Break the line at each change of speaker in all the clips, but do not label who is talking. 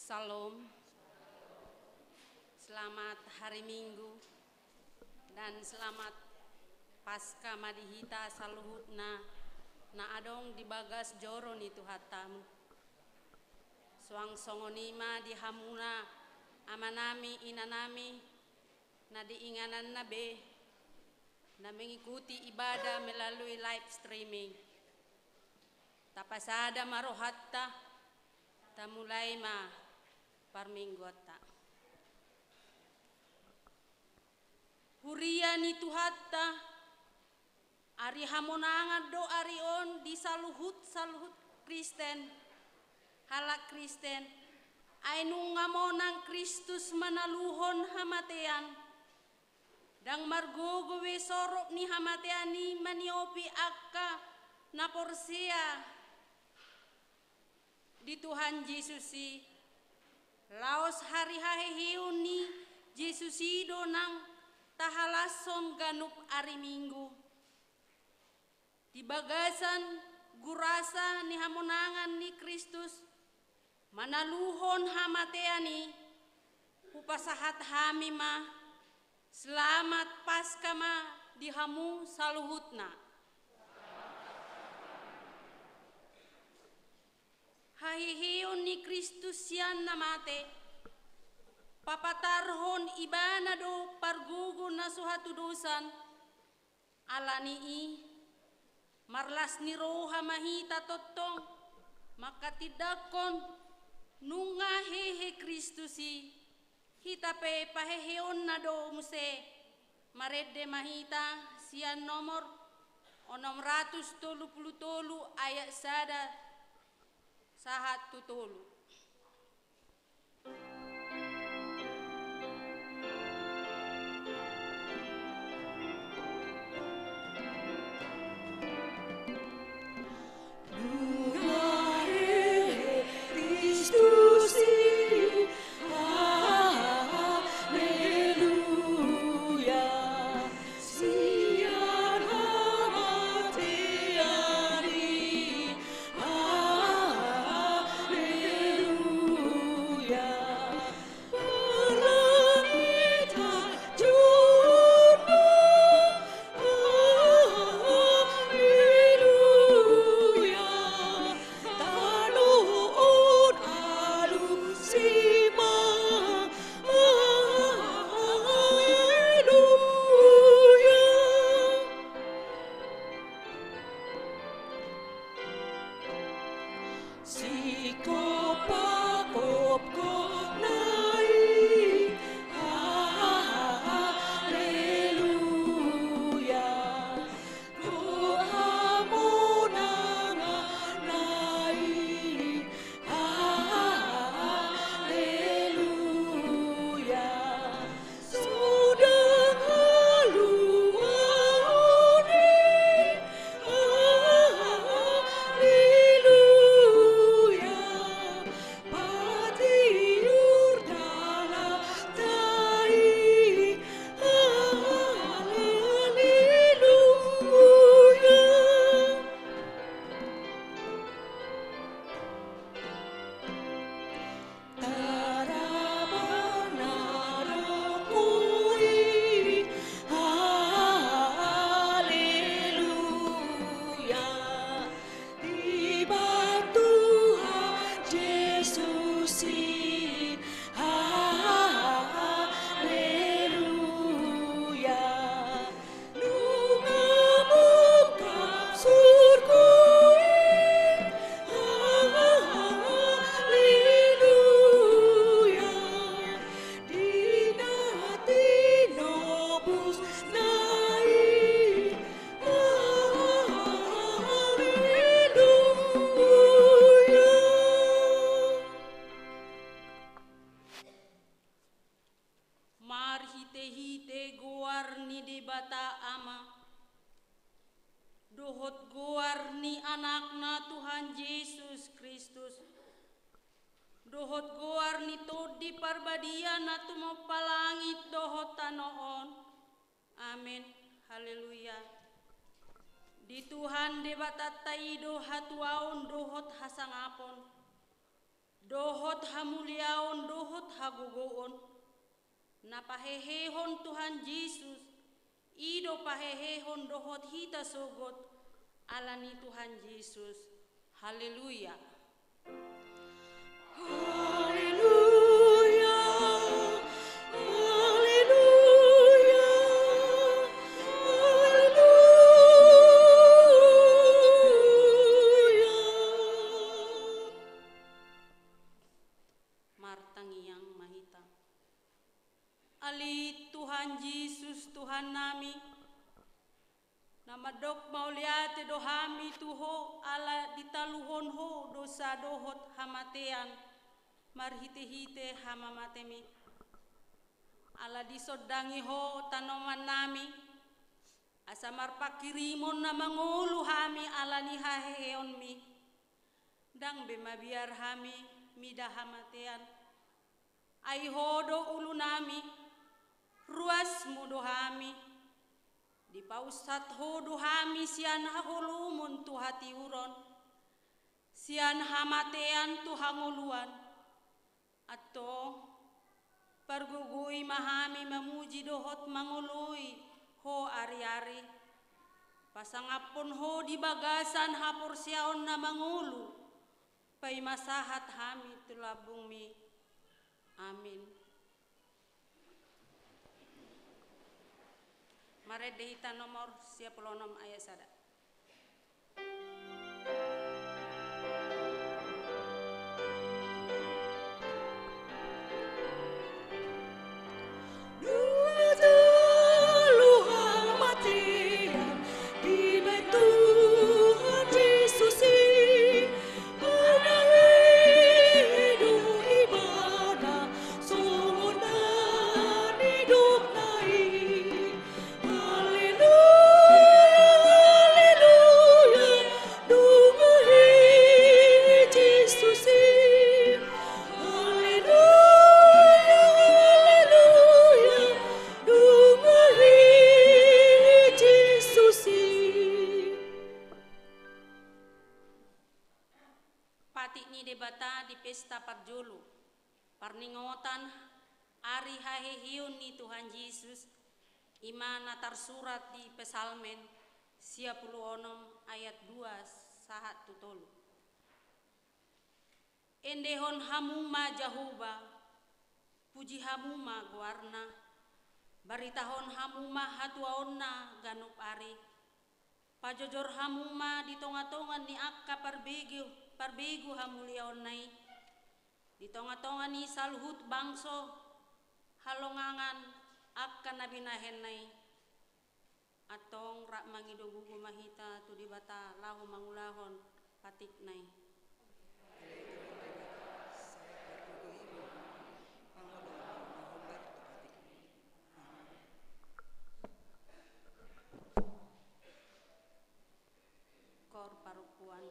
Salam, selamat hari Minggu dan selamat Pasca Madihita Saluhutna na adong di bagas joro ni Tuhatamu. Suang songonima di hamuna amanami inanami na diinganan na be na mengikuti ibadah melalui live streaming. Tapasada marohatta tamulay ma parminggota. Huria ni Tuhatta ari hamonangan do arion di saluhut Kristen halak Kristen ay nungamonang Kristus manaluhon hamatean dang margogowe sorok ni hamatean ni maniopi akka na porsia di Tuhan Yesusi laos hari hahehiun ni Yesusi donang tahalason ganup ari Minggu di bagasan gurasa ni hamonangan ni Kristus manaluhon hamateani upasahat hamima selamat Pasca ma di hamu saluhutna. Hahihiyon ni Kristus yan namate, papatarhon ibana do pargugon na suhatudusan, alanii, marlas ni roha mahita totong, makatidakon, nunga hehe Kristusi, hitape paheheon na do muse, marede mahita siyan nomor, 633 ayat sada, sahat tutulu. Dohot goar ni anakna Tuhan Yesus Kristus. Dohot goar ni todi parbadia na tumapalangit dohot tanoon. Amin. Haleluya. Di Tuhan debatataido hatuaon dohot hasangapon. Dohot dohot hamuliaon dohot hagugoon. Napahehehon Tuhan Yesus, ido pahehehon dohot hita sogot alani Tuhan Yesus. Haleluya.
Haleluya, haleluya, haleluya.
Martangiang mahita. Ali Tuhan Yesus Tuhan nami, namadok mauliate dohami tuho ala ditaluhon ho dosa dohot hamatean marhite-hite hamamatemi. Ala disodangi ho tanoman nami, asamar pakirimon na mangulu hami ala ni haheon mi. Dang bemabiar hami mida hamatean. Ai hodo ulu nami, ruas mudo hami. Di pausat hodo hami sian hahulumun tu hati uron. Sian hamatean tu hanguluan. Atau pargugui mahami memuji dohot mangului ho ari-ari. Pasangapun ho di bagasan hapur siaon na mangulu. Pai masahat hami tulabung mi. Amin. Mare dehita nomor 96 ayat 1.
Luha mati di bait Tuhan Yesus ibadah sungunan hidup nai. Haleluya, haleluya, dungahi Yesus. Haleluya, haleluya, dungahi Yesus.
Pati ni debata di pesta parjulu. Parningotan ari hahehiun ni Tuhan Yesus. Imana tersurat di Pesalmen 96 ayat 2 sahat tutolu. Endehon hamuma jahuba, puji hamuma guarna, baritahon hamuma hatuaonna ganup ari, pajojor hamuma di tonga-tongan ni akka parbegu hamuliaonnai, di tonga-tongan ni salhut bangso halongangan akka nabinahennai, atong rak mangidogugu mahita tu dibata lahu mangulahon patiknai. Kor parupuan.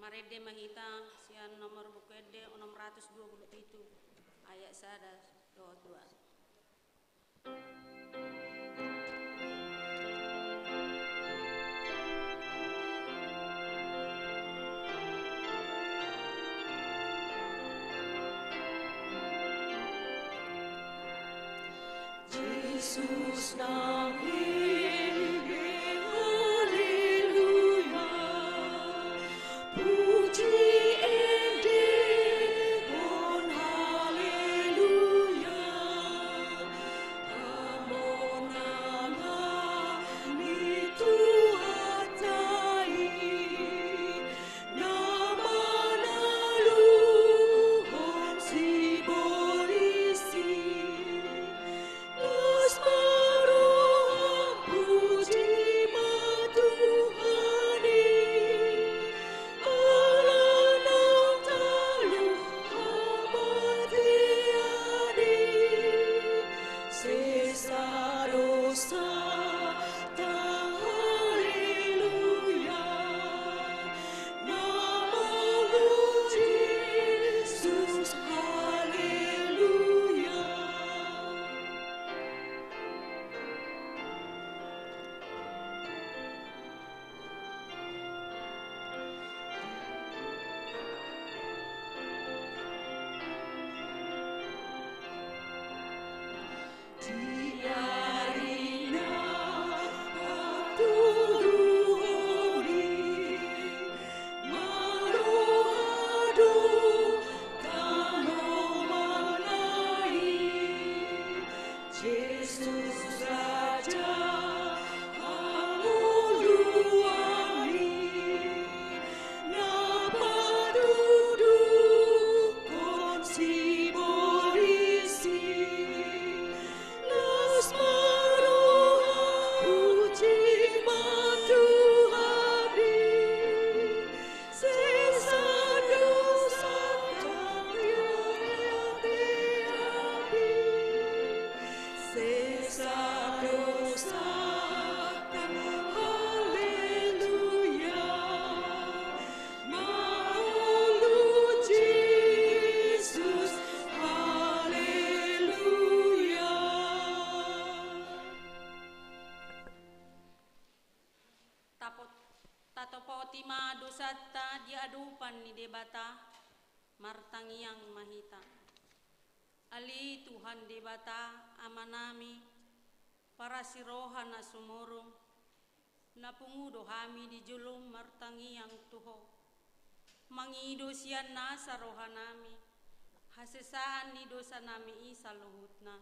Marede mahita sian nomor bukede 627 ayat 1 2.
Yesus nangis, haleluya, puji Engkau, haleluya, amonana ni Tuhan tai, nama naluhon si borisi. Los maroham puji matuhani, alanang talu abadiani, sesa dosa tang haleluya, namamu Yesus haleluya. Tiarina patuduhori, marohadu tanomanai, Yesus Raja hamuluani, napatudukon si borisi. Los maroham puji matuhani, sesa dosa tayari, sesa dosa haleluya, maulu Yesus haleluya.
Tatopotima dosata diadupan ni debata martangiang mahita. Ali Tuhan debata amanami para sirohan na sumurong napungudo hami di julum martangiang tuho. Mangido siyan na sa rohanami hasesaan ni dosa nami isa luhut na.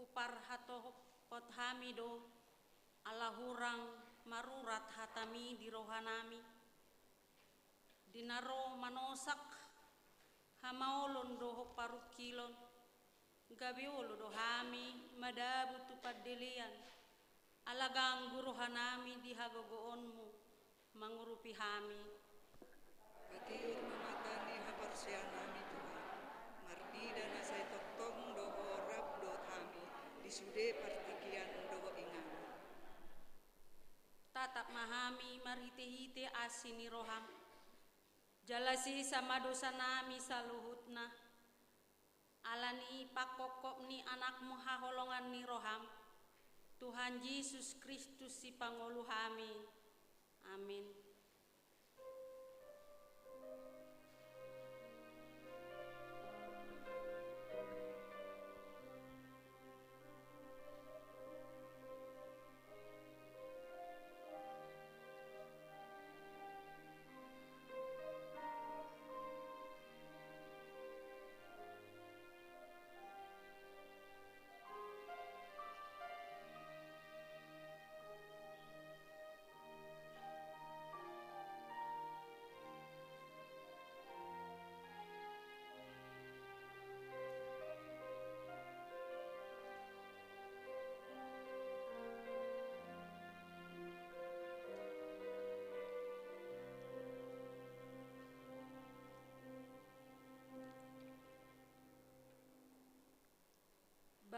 Hupar hato pothamido alahurang marurat hatami di rohanami dinaro manosak hamaolon doho parukilon gabiolo dohami madabu tupadelian alagang guruhanami di hagogoonmu mangurupi hami.
Pati mamatani haparsianami Tuhan, mardida na say toktong doho rap dot hami, disude partikian doho ingan.
Tatap mahami marhite-hite asini roham, jalasi sama dosa nami saluhutna, alani pakokop ni anakmu haholongan ni roham, Tuhan Yesus Kristus si pangulu hami. Amin.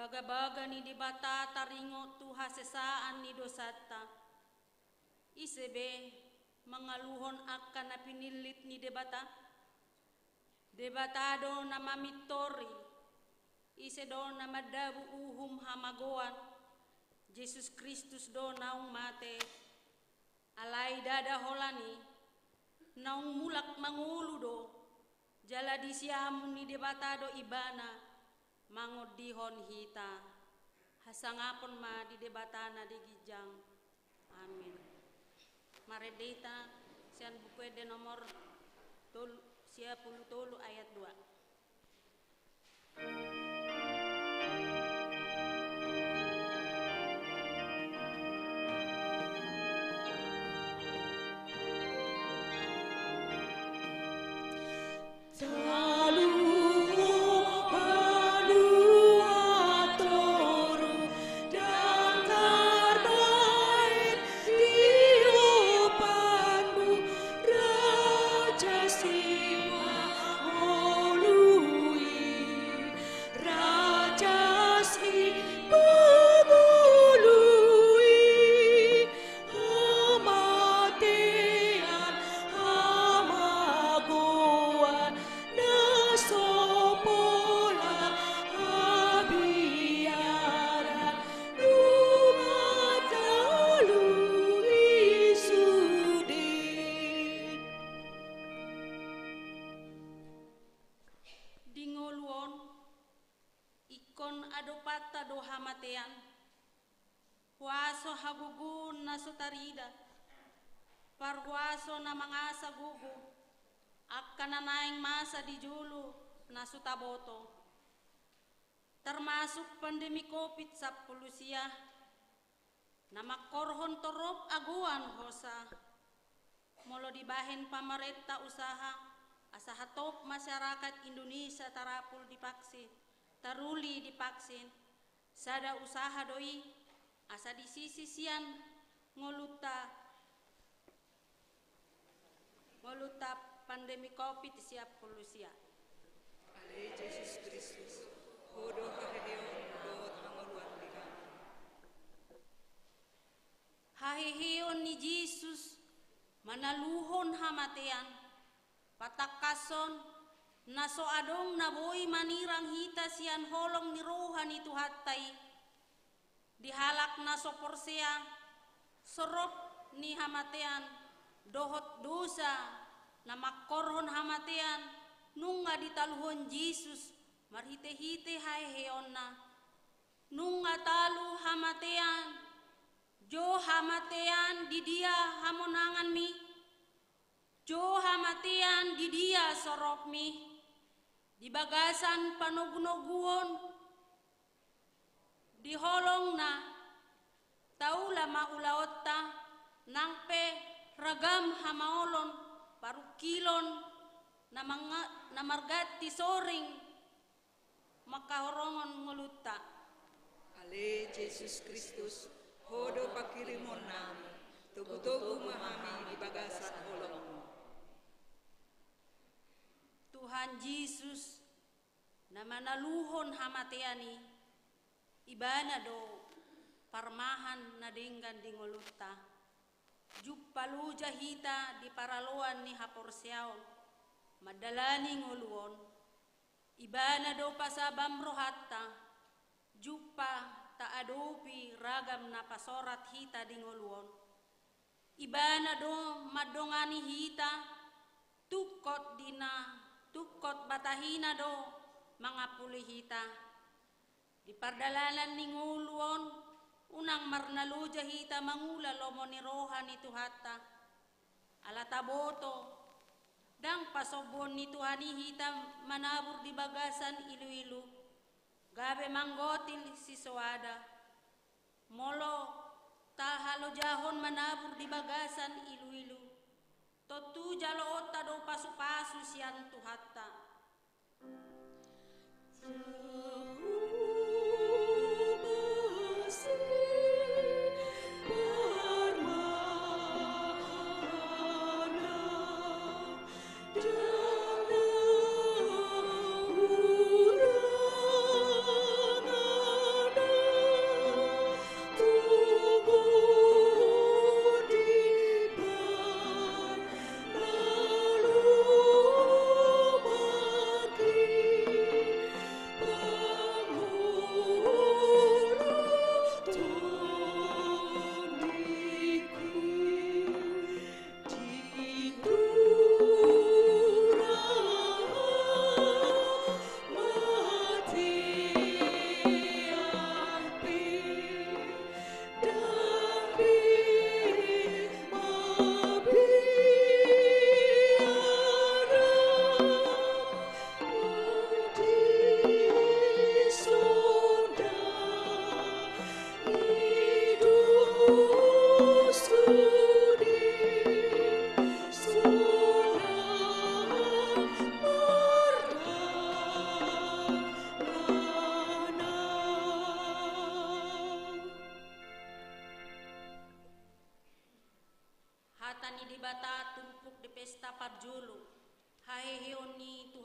Baga-baga ni debata taringo tuha sesaan ni dosata. Isebe mangaluhon akan na pinilit ni debata. Debatado na mamitori. Isedo na madabu uhum hamagoan. Jesus Kristus do naung mate. Alay dada holani. Naung mulak mangulu do. Jala di siamun ni debatado ibana. Mangod dihon hita. Hasangapon ma di debatana di gijang. Amin. Maredeta sian bukwede nomor 33 ayat 2. Adopata do hamatean, huaso hagugun na sutarida, parhuaso na mangasa gugu, akkananaing masa di julu na sutaboto, termasuk pandemi COVID-19 na makorhon torop aguan hosa, molo dibahin pamarenta usaha, asa hatop masyarakat Indonesia tarapul divaksin. Taruli divaksin, sada usaha doi, asa di sisi sian ngoluta pandemi COVID siap polusia.
Ale Jesus Kristus, hodo haheon dohot hamaluan di kami.
Haheon ni Jesus manaluhon hamatean, patakason naso adong naboy manirang hita sian holong ni rohan itu hatay. Dihalak naso porsea, sorop ni hamatean, dohot dosa, na makorhon hamatean, nunga ditaluhon Jesus, marhite-hite haeheon na. Nunga talu hamatean, jo hamatean di dia hamonangan mi, jo hamatean di dia sorop mi. Di bagasan panugunoguon, di holong na, taula maulaotta, nangpe ragam hamaolon, parukilon, na margati soring, makahorongon nguluta.
Ale Jesus Kristus, hodo pakirimon nami, tugu-tugu mahami di bagasan holong.
Tuhan Yesus na manaluhon hamateani ibana do parmahan na denggan di ngoluta jupalu jahita di paraloan ni haporsiaon madalani ngoluon ibana do pasabam rohatta jupa ta adopi ragam na pasorat hita di ngoluon ibana do madongani hita tukot dina tukot batahina do mga pulihita. Di pardalalan ni nguluon, unang marnaluja hita mangula lomo ni rohan ni tuhata. Alataboto, dang pasobon ni tuhani hita manabur di bagasan ilu-ilu. Gabe manggotil si soada. Molo, tahalo jahon manabur di bagasan ilu-ilu. Totu jalo otta do pasu-pasu sian tuhata.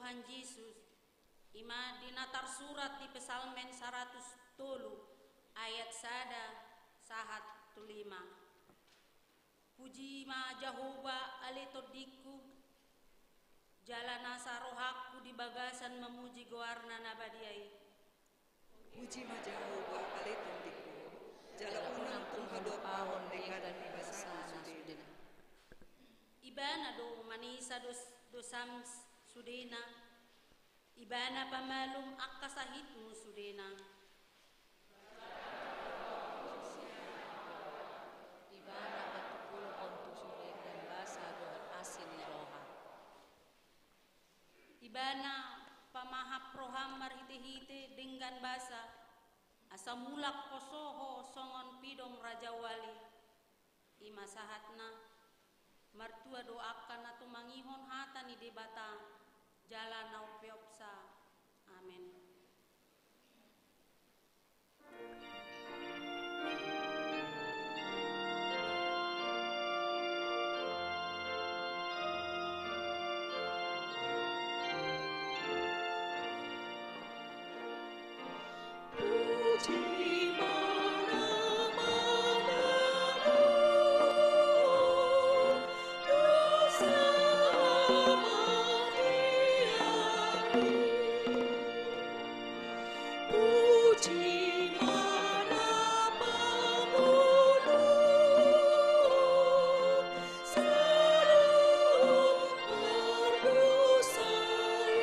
Tuhan Yesus. Ima dinatar surat di Pesalmen 103 ayat sada sahat tulima. Puji ma Jehovah aletodiku, jalan asa rohaku di bagasan memuji goarna nabadiai.
Puji ma Jehovah aletondiku, jala unang tunghadot pahon dekat dan ibasana sudena.
Ibana do manisa dosam sudena, ibana pamalum akasahitmu sudena.
Ibana batukul ontu sudah dan basa doa asin roha.
Ibana pamahap roham marhite-hite dengan basa, asamulak posoho songon pidong Raja Wali. Ima sahatna martua doakan atau mangihon hata ni debata jalan naupiopsa. Amin.
Puji mana-mana dosa mati. Puji mana penghulu selalu berbusai.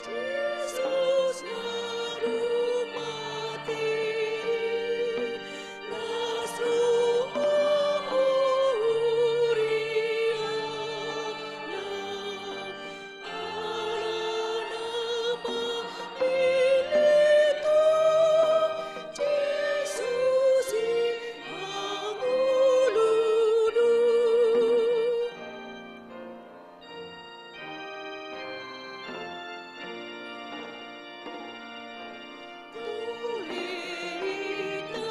Yesus juru mati, Nasru Uriana, Allah nama militu, Yesus mangululu. Tulita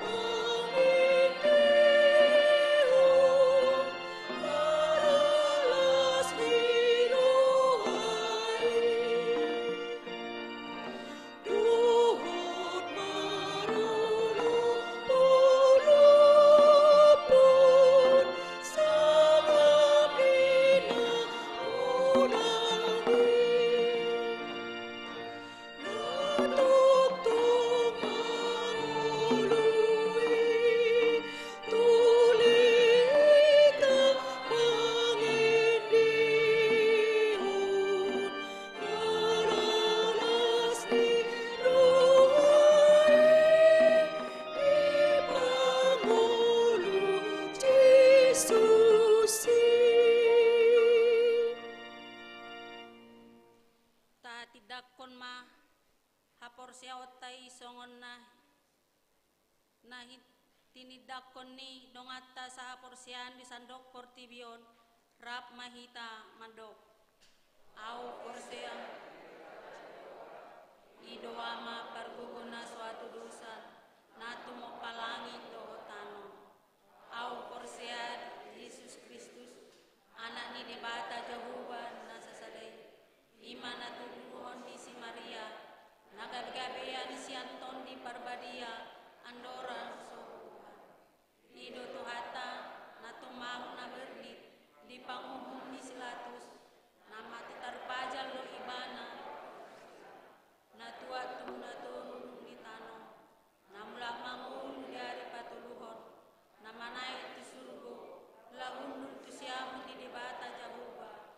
mangindeo, alalas hiruai. Duhut marulupulupun, salamina unangi. Natugtog mangului, tulita mangindihon, alalas ni ruai, di Pangulo Jesusi.
Ta tidakon ma hapor siawatay songon na tinidakon ni dongata sa hapor siyan di sandok portibion rap mahita mandok. Au porsiam idoama parguguna suatu dosa natu mo palangit do tano. Au porsiad Yesus Kristus anak ni debata Jehovah nasasalay. Ima natuduhon di si Maria, nagagabean si Anton di Parbadia, Andora Sobuhan. Ido tuhata natumahon na berlit, di panguhum ni Silatus, nama titarpajal lo ibana, natuatum natunun di tanong, namula mangun dari patuluhon, namanay ti surgo, lahunul ti siyamu di debata Jehovah.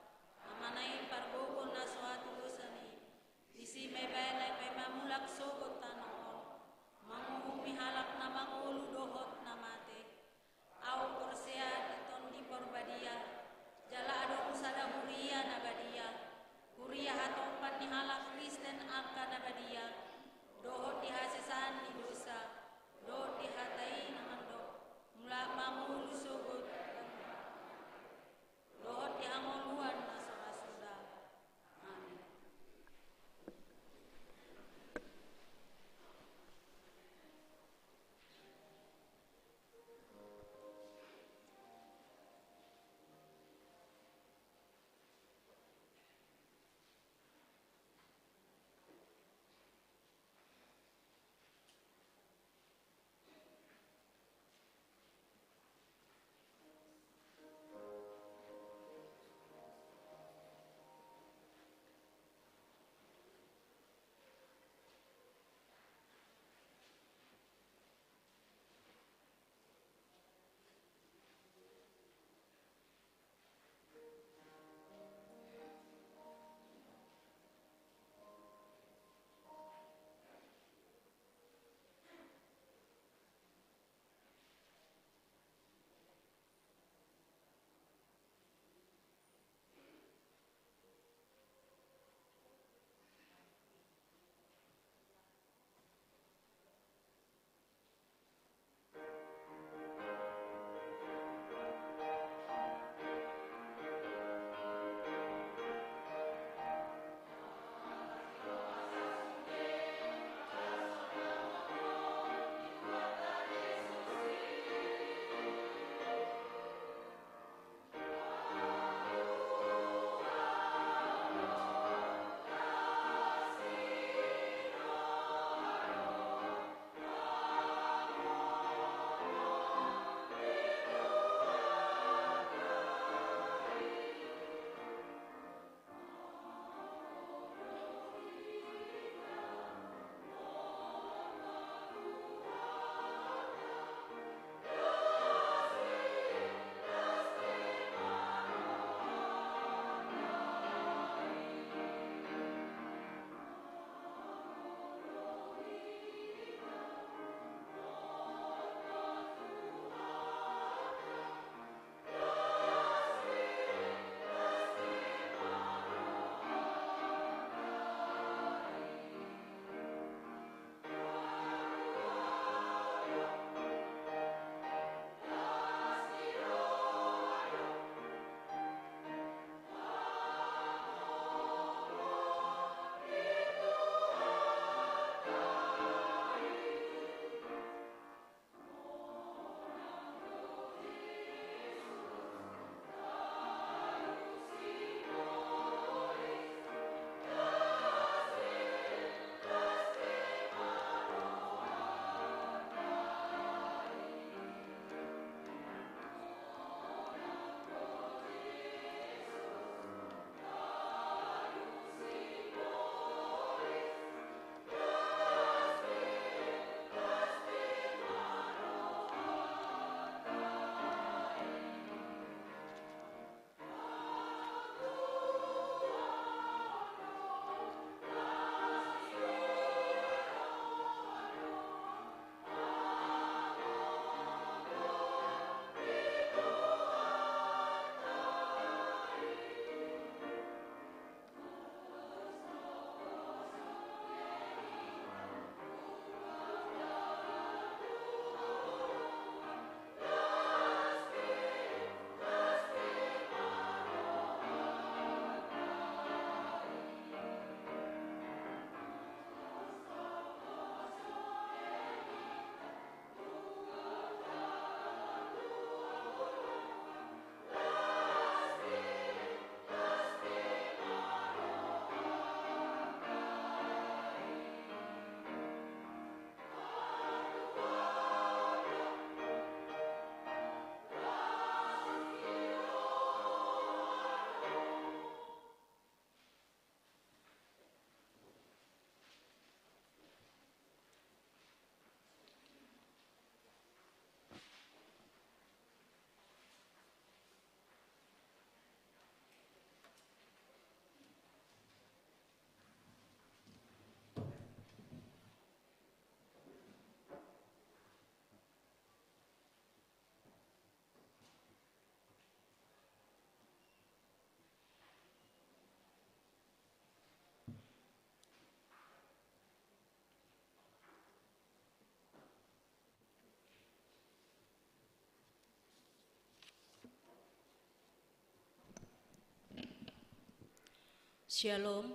Shalom,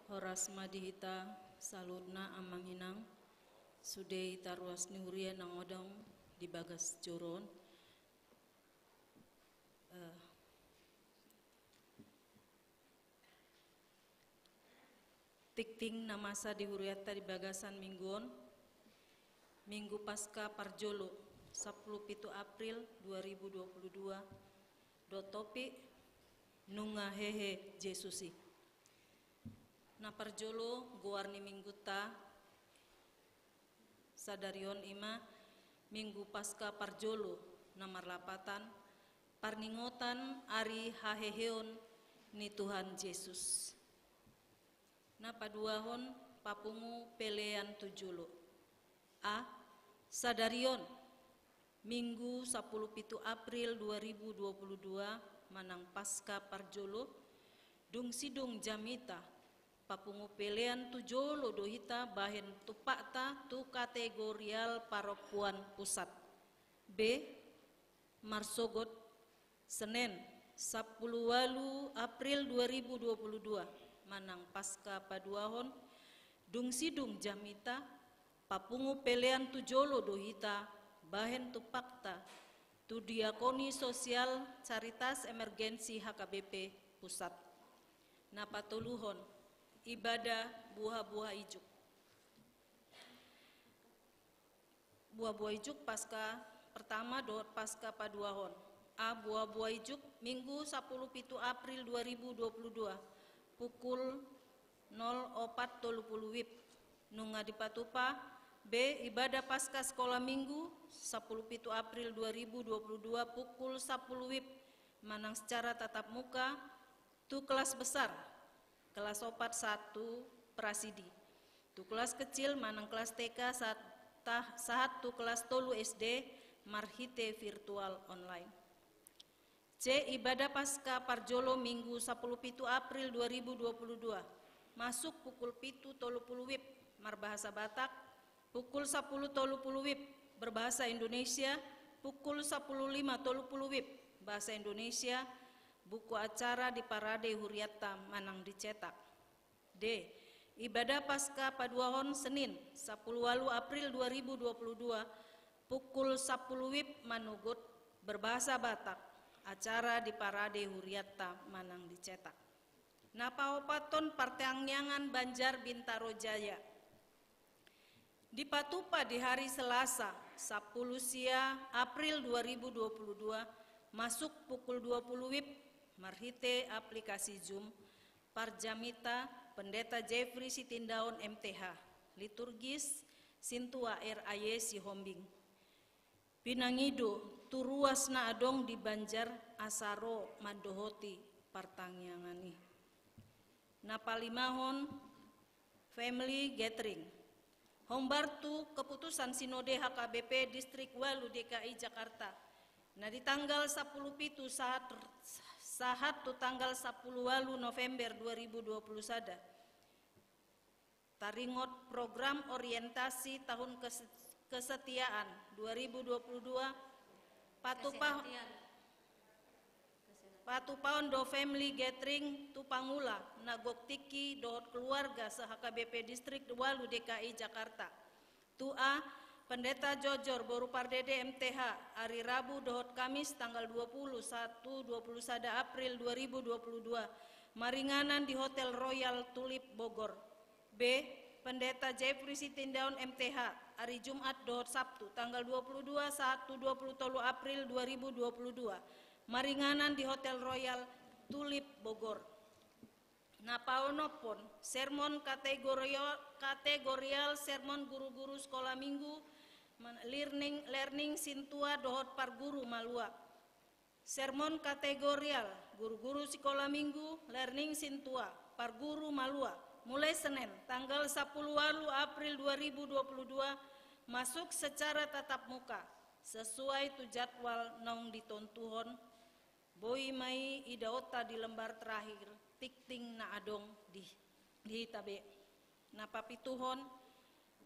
horas madihita, saludna amang inang, sudei taruas nihuria nang odong di bagas joron. Tikting na masa di huriata di bagasan mingguon, Minggu Pasca Parjolo, 17 April 2022, do topik nunga hehe Jesusi. Na parjolo goarni minggu ta sadarion ima Minggu Pasca Parjolo namar lapatan parningotan ari haheheon ni Tuhan Yesus. Na paduahon papungu pelean tujulo. A. Sadarion Minggu 17 April 2022 manang Pasca Parjolo dung sidung jamita papungu pelean tujolo dohita bahen tupakta tu kategorial paropuan pusat. B. Marsogot Senin 10 April 2022 manang Pasca Paduahon dung sidung jamita papungu pelean tujolo dohita bahen tupakta tu diakoni sosial caritas emergensi HKBP pusat. Na patuluhon ibadah buah-buah ijuk. Buah-buah ijuk pasca pertama dohot Pasca Paduahon. A. Buah-buah ijuk Minggu 17 April 2022 pukul 04.30 WIB nunga di Patupa. B. Ibadah Pasca Sekolah Minggu 17 April 2022 pukul 10 WIB manang secara tatap muka tu kelas besar kelas 4 1 Prasidi. Tu kelas kecil manang kelas TK saat tu kelas tolu SD marhite virtual online. C. Ibadah Pasca Parjolo Minggu 17 April 2022 masuk pukul 7.30 WIB marbahasa Batak, pukul 10.30 WIB berbahasa Indonesia, pukul 15.30 WIB bahasa Indonesia. Buku acara di Parade Huriata manang dicetak. D. Ibadah Pasca Paduahon Senin 10 April 2022 pukul 10 WIB manugut berbahasa Batak. Acara di Parade Huriata manang dicetak. Napaopaton Parteangyangan Banjar Bintaro Jaya. Di Patupa di hari Selasa 10 April 2022 masuk pukul 20 WIB marhite aplikasi Zoom Parjamita Pendeta Jeffrey Sitindaon MTH liturgis Sintua RAY Sihombing. Pinangido turuas na adong di Banjar Asaro Madohoti Partangyangani. Napalimahon Family Gathering. Hombartu keputusan Sinode HKBP Distrik Walu DKI Jakarta. Nah di tanggal 10 pitu saat tu tanggal 10 Walu November 2020 sada. Taringot program orientasi tahun kesetiaan 2022 Patupaon do Family Gathering tu pangula nagok tiki dohot keluarga se-HKBP Distrik Walu DKI Jakarta. Tu A. Pendeta Jojor Boru Pardede MTH hari Rabu dohot Kamis tanggal 21 April 2022 maringanan di Hotel Royal Tulip Bogor. B. Pendeta Jeffrey Sitindaon MTH hari Jumat dohot Sabtu tanggal 22 April 2022 maringanan di Hotel Royal Tulip Bogor. Napaonopon sermon kategorial sermon guru-guru sekolah minggu learning Sintua dohot Parguru Malua. Sermon kategorial guru-guru sekolah minggu learning Sintua Parguru Malua mulai Senin tanggal 10 April 2022 masuk secara tatap muka sesuai tu jadwal naung ditontuhon boi mai idaota di lembar terakhir tikting na adong di tabe na papituhon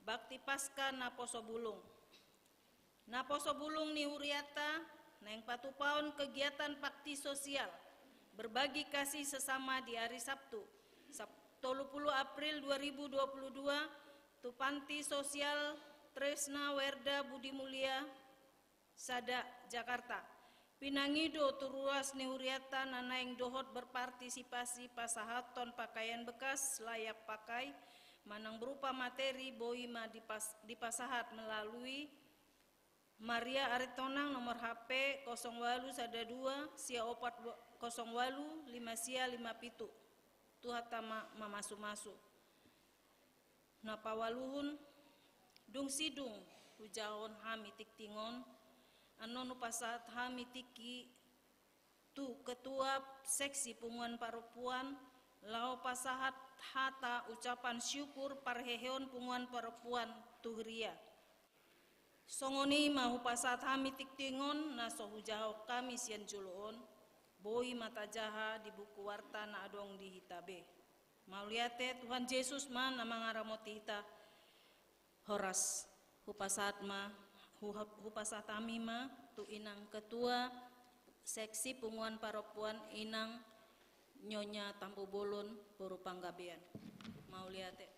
bakti pasca na poso bulung ni huriata na yang patupaon kegiatan bakti sosial berbagi kasih sesama di hari Sabtu, 30 April 2022, tu Panti Sosial Tresna Werda Budi Mulia, Sada, Jakarta. Pinangido tu ruas nihuriata nanaing dohot berpartisipasi pasahaton pakaian bekas layak pakai, manang berupa materi boima dipasahat melalui Maria Aritonang nomor HP 08 12 sia 408 5 sia 5 pitu tuhata mamasu-masu napawaluhun dung sidung hujaon hami tiktingon anon pasahat hami tiki tu ketua seksi punguan perempuan lau pasahat hata ucapan syukur parheheon punguan perempuan tuhria songoni mahu pasahat hami tiktingon na sohujao kami sian juloon boi mata jaha di buku warta na adong di hitabe mauliate Tuhan Yesus ma na mangaramoti hita horas hupasahat ma hupasahat hami ma tu inang ketua seksi punguan perempuan inang Nyonya Tampu Bolon Puru Panggabean mauliate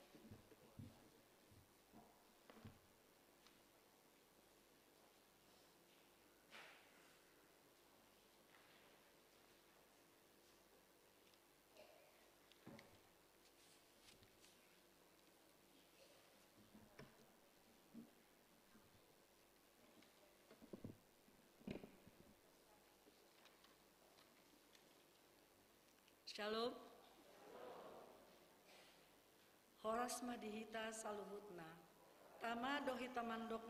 Shalom. Horas madihita saluhutna. Tama dohita mandok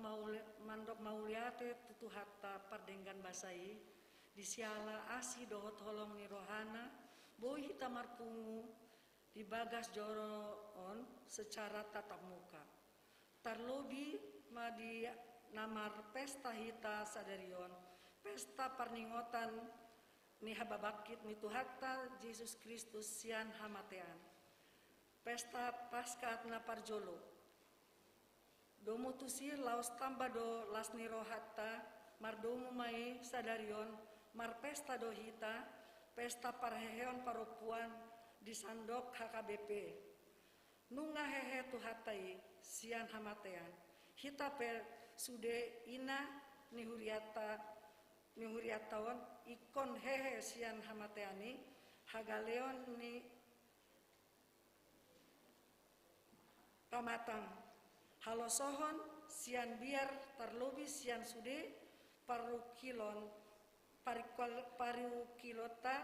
mauliate tutuhatta pardenggan basai. Disiala asi dohot holong ni rohana. Boi hita marpungu dibagas joroon secara tatap muka. Tarlobi madi namar pesta hita sadarion. Pesta parningotan ni hababakit ni tuhatta Yesus Kristus sian hamatean. Pesta paskat na parjolo. Domu tusir laos tamba do lasni rohatta mardomu mai sadarion mar pesta dohita pesta parheheon paropuan di sandok HKBP. Nunga hehe tuhatai sian hamatean. Hita per sude ina nihuriatawan ikon hehe sian hamateani hagaleon ni pamatang halosohon sian biar tarlobi sian sude parukilon parukilota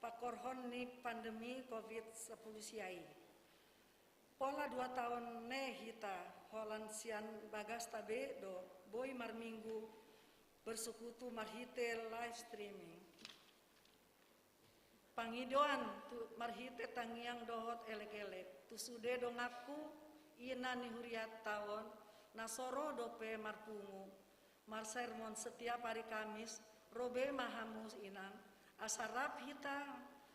pakorhon ni pandemi COVID-10 siai. Pola 2 tahun ne hita holan sian bagas tabe do boy marminggu bersekutu marhite live streaming. Pangidoan tu marhite tangiang dohot elek-elek. Tu sude dongaku ina nihuriat tawon nasoro dope marpungu. Marsermon setiap hari Kamis robe mahamus inang asarap hita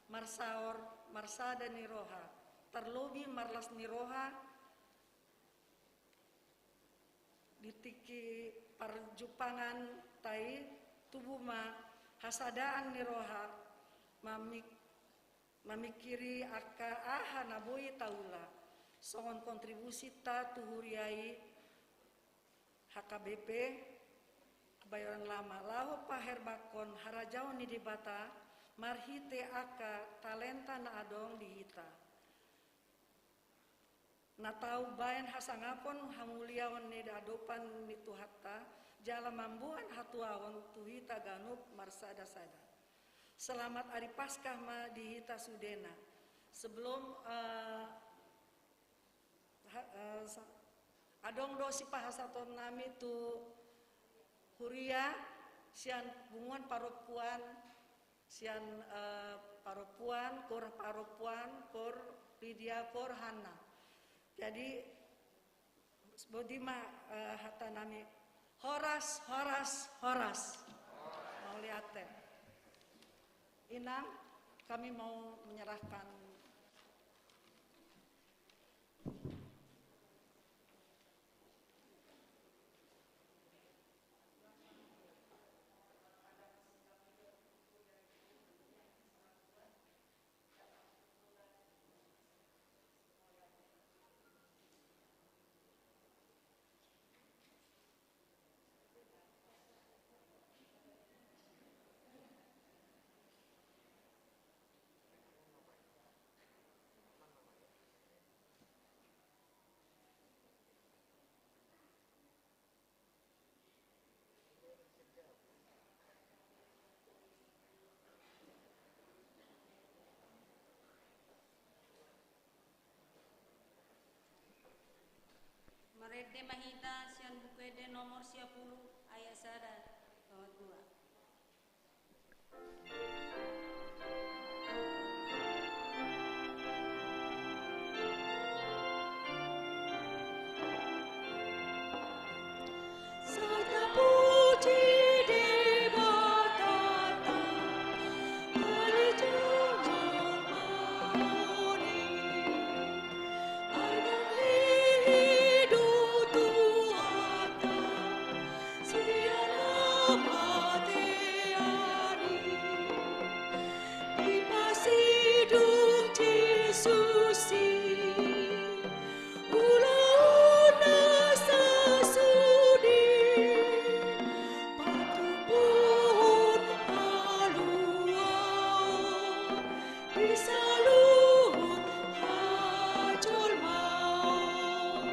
marsaor marsada niroha. Terlobi marlas niroha ditiki parjupangan tai tubuh ma hasadaan niroha mamikiri aka aha naboi taula songon kontribusi ta tuhuriai HKBP Kebayoran Lama lahu paher bakon harajaon ni dibata marhite aka talenta na adong dihita na tau bayan hasangapon hamuliawan ni adopan ni tuhatta jala mambuan hatuawan tuhita ganup marsada-sada. Selamat hari Paskah ma dihita sudena. Sebelum adong dosi pahasaton nami tu huria sian bunguan paropuan sian paropuan kor Lydia kor Hana. Jadi bodima hata nami horas mau lihat inang kami mau menyerahkan
Rede mahita sian bukede nomor 10 ayat 1 bawah 2.
Sata puji Dewa Tata, hari jangan moni. Anak hidup Tuhan, siapa matiani. Di pasidung Yesusi, ulana sasudi, patupun aluau, disalut hajol mau.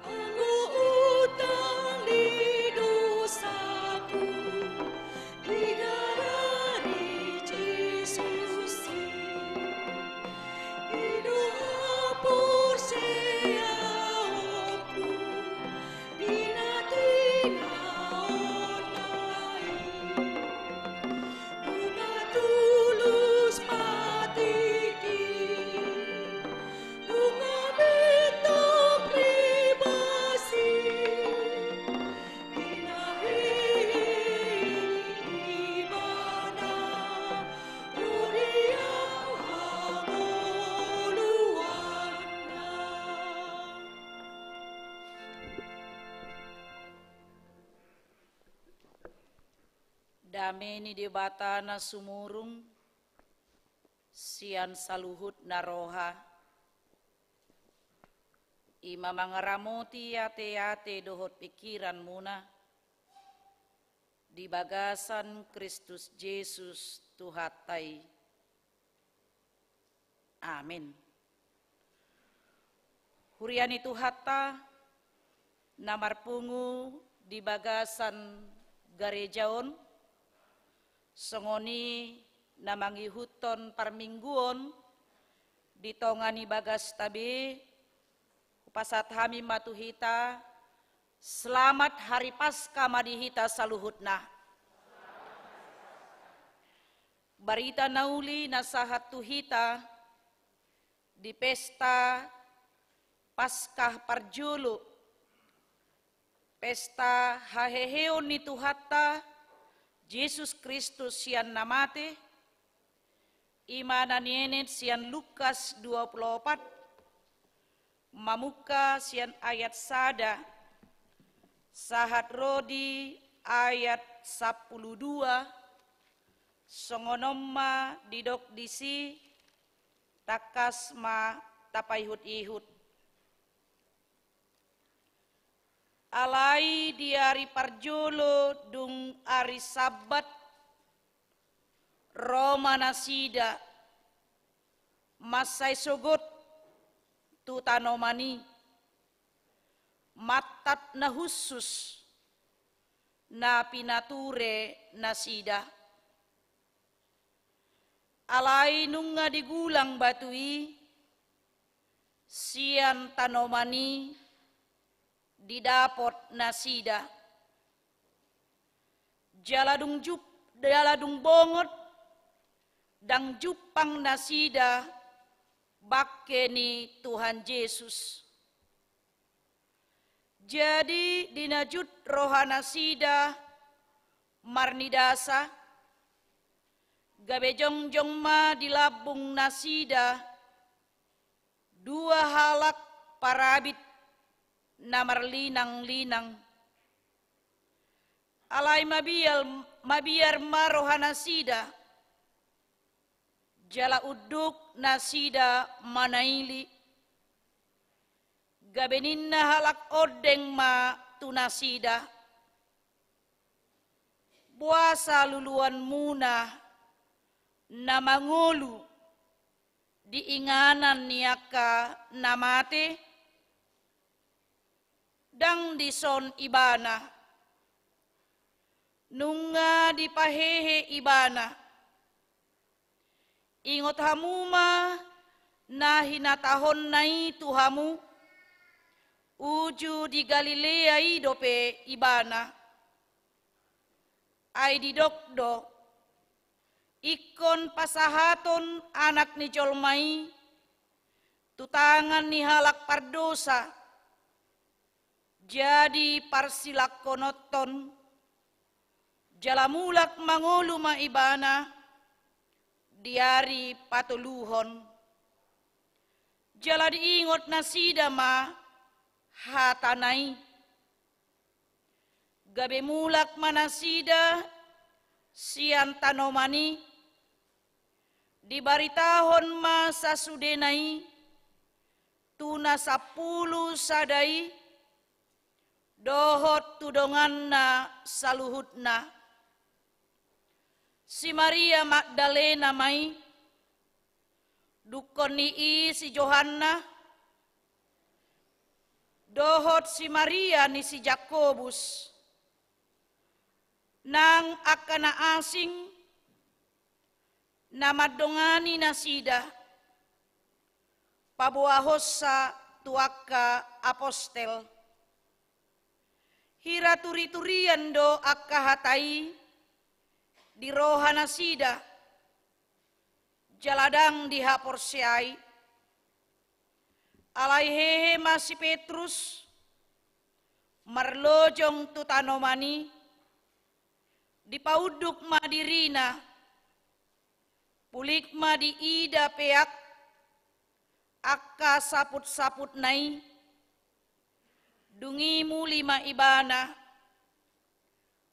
Anggo utang di dosaku, digarari Yesus, hidup hapur seaku, dinatina online. Bunga tulus patiki, bunga betok pribasi, ibadah Yuriau hamoluana.
Dameni debatana sumurung, sian saluhut naroha. Ima mangaramoti ate-ate dohot pikiran muna. Di bagasan Kristus Yesus Tuhatai. Amin. Huriani Tuhata, namarpungu di bagasan garejaon, songoni namangihuton parmingguon, ditongani bagas tabe, upasat hami matuhita, selamat hari Paskah madihita saluhutna. Barita nauli nasahat tuhita, di pesta Paskah parjulu, pesta haheheon ni Tuhata, Yesus Kristus sian namate, imana nienet sian Lukas 24, mamuka sian ayat sada, sahat rodi ayat 12, songonomma didok disi, takasma tapaihut-ihut. Alai di hari parjolo dung hari sabat, Roma nasida, masai sogot tu tanomani, matat na husus, na pinature nasida. Alai nunga digulang batui, sian tanomani, didapot nasida. Jaladung bongot, dang jupang nasida, bakkeni Tuhan Yesus. Jadi dinajut rohana sida marnidasa, gabe jongjong ma dilabung nasida, dua halak parabit namar linang-linang. Alai mabiar marohana sida, jala uduk nasida manaili, gabeninna halak odeng ma tunasida, puasa luluan muna namangolu diinganan niaka namate, dang dison ibana, nunga dipahehe ibana,
Ingot hamu ma na hinatahon nai tuhamu uju di Galilea idope ibana ai didokdo ikon pasahaton anak ni jolmai tutangan ni halak pardosa jadi parsilak konoton jalamulak mangolu ma ibana diari patuluhon jala diingot nasida ma hatanai gabe mulak manasida sian tanomani dibaritahon ma sasudenai tuna 10 sadai dohot tudonganna saluhutna si Maria Magdalena mai dukon ni si Johanna dohot si Maria ni si Jakobus nang akana asing namadongani nasida pabuahosa tuaka apostel hiraturi-turian do akahatai di rohana sida jaladang dihaporsiai alaihehe masih Petrus marlojong tutanomani dipauduk madirina pulik ma di ida peak akka saput-saput nai dungimu 5 ibana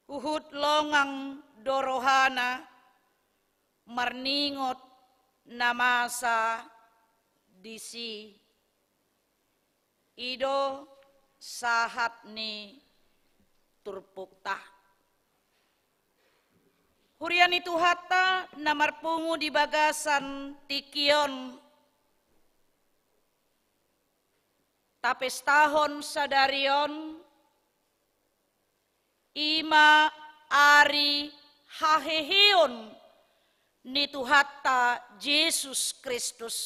uhut longang dorohana marningot namasa disi ido sahat ni turpukta hurian itu hatta namarpungu di bagasan tikion tapes tahun sadarion ima ari haheheon ni tuhatta Yesus Kristus.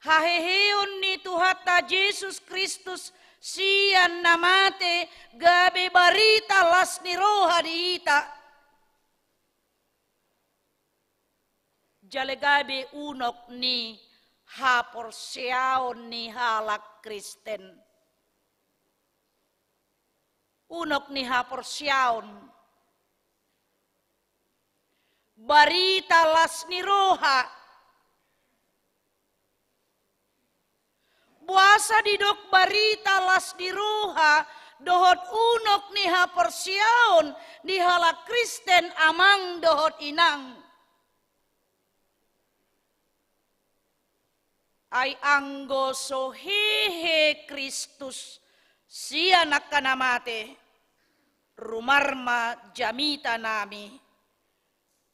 Haheheon ni tuhatta Yesus Kristus sian namate gabe barita las ni roha diita. Jale gabe unok ni haporsiaon ni halak Kristen. Unok ni haporsiaon barita las ni roha buasa didok barita las ni roha dohot unok ni haporsiaon di halak Kristen amang dohot inang ay anggo sohehe Kristus si anak kanamate rumarma jamita nami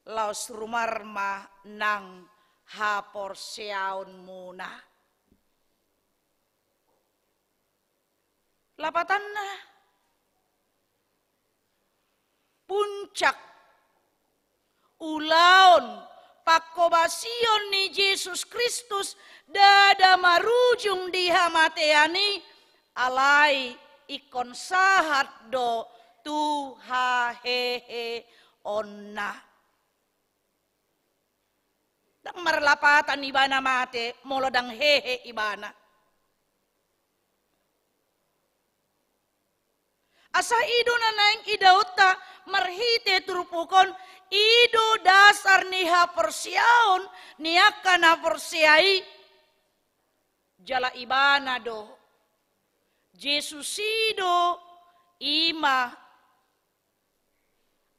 laos rumarma nang haporsiaon muna lapatanna puncak ulaon pakobasion ni Yesus Kristus dada marujung di hamateani alai ikon sahat do tuha hehe onna dang marlapatan ibana mate molodang hehe ibana asa ido na naing idauta marhite turupukon ido dasar ni haporsiaon ni akan haporsiai jala ibana do Jesus ido ima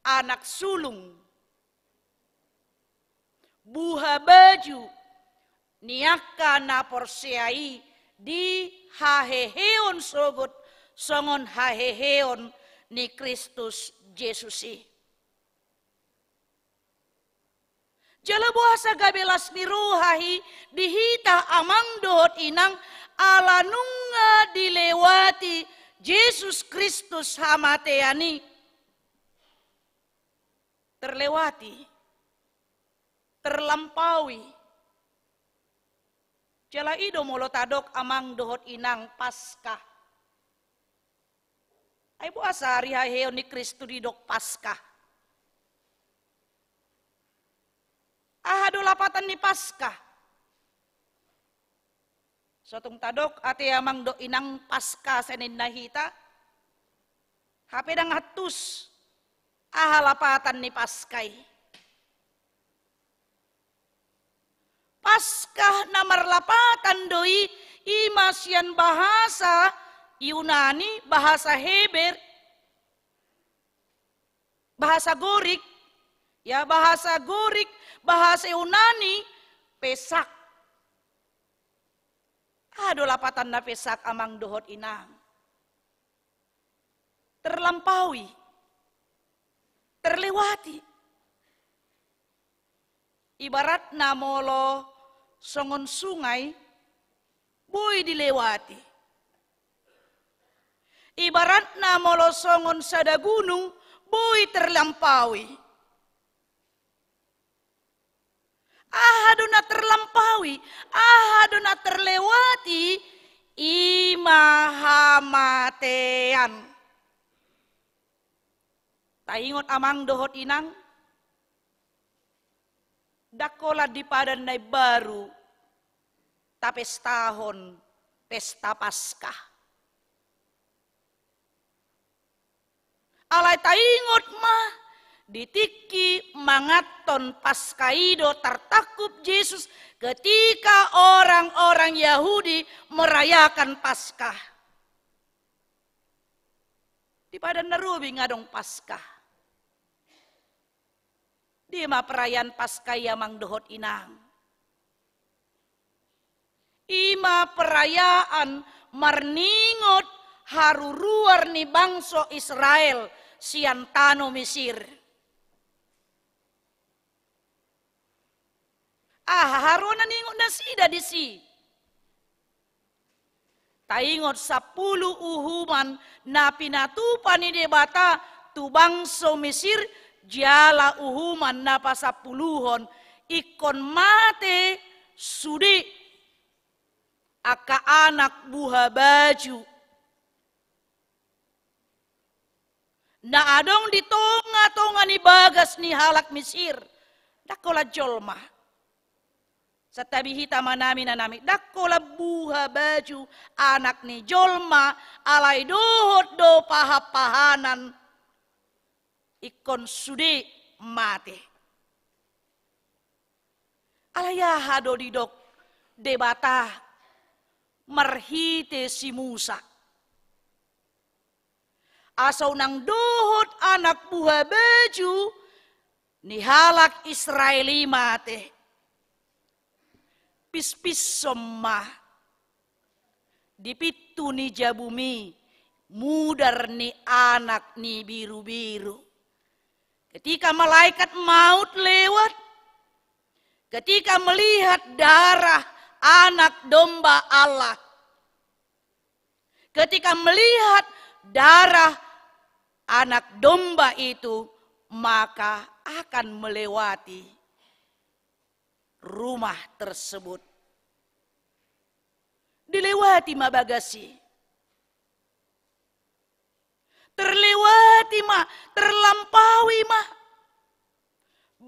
anak sulung buha baju ni akan haporsiai di haheheon sogot songon haheheon ni Kristus Yesusi. Jala buasa gabelas ni rohahi dihita amang dohot inang alanunga dilewati Yesus Kristus hamateani terlewati terlampaui. Jala ido molo tadok amang dohot inang Paskah. Ay puasa hari haheo ni Kristo didok Paskah. Ahado lapatan ni Paskah. Sotong tadok ate amang do inang Paskah senin nahita. Hape dang hatus ahalapatan ni Paskay. Paskah namarlapatan doi imasian bahasa Yunani, bahasa Heber, bahasa Gorik, ya bahasa Gorik, bahasa Yunani, Pesak. Ado lapatan na Pesak amang dohot inang. Terlampaui, terlewati. Ibarat na molo songon sungai, boy dilewati. Ibarat na molo songon sada gunung, boy terlampaui. Ahado na terlampaui, ahado na terlewati, imahamatean. Taingot amang dohot inang, dakola di padan na baru, tapes tahon, pesta Paskah. Alay taingot mah, ditiki mangaton Paskaido tertakup Yesus ketika orang-orang Yahudi merayakan Paskah. Di padan narubi ngadong Paskah. Di ma perayaan Paskah yamang dohot inang. Ima perayaan marningot haruruar ni bangso Israel sian tano Mesir. Haruna ningot na sida di si. Taingot 10 uhuman na pinatupan ni debata tu bangso Mesir jala uhuman na pasapuluhon ikon mate sudi aka anak buha baju. Na adong di tonga-tonga ni bagas ni halak Mesir. Dakola jolma. Sa tabi hita manami na nami. Dakola buha baju anak ni jolma. Alay dohot do pahapahanan. Ikon sudi mate. Alayaha do didok debata. Marhite si Musa. Asaw nang dohot anak buha baju ni halak Israeli mate. Pispis somma. Dipitu ni jabumi. Mudar ni anak ni biru-biru. Ketika malaikat maut lewat. Ketika melihat darah anak domba Allah. Ketika melihat darah anak domba itu, maka akan melewati rumah tersebut. Dilewati mah bagasi. Terlewati mah, terlampaui mah.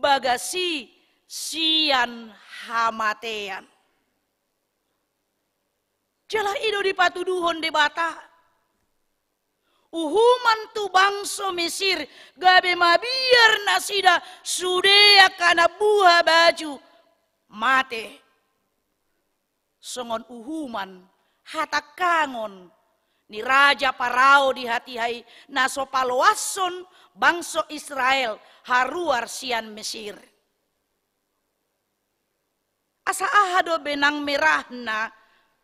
Bagasi sian hamatean. Jala ido di patuduhon debata. Uhuman tu bangso Mesir gabe mabiar nasida sudea kana buha baju mate. Songon uhuman hatakangon ni raja Parao di hatihai naso paloason bangso Israel haruar sian Mesir. Asa ahado benang merahna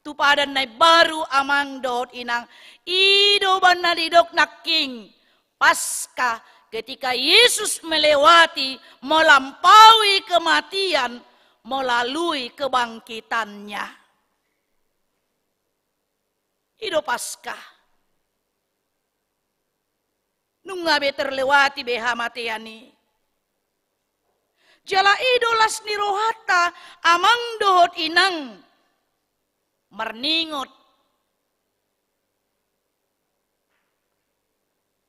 tu padan nai baru amang dohot inang. Ido banna didok naking Paskah ketika Yesus melewati, melampaui kematian, melalui kebangkitannya. Ido Paskah. Nungabe terlewati beha matiani. Jala idolas ni rohata amang dohot inang marningot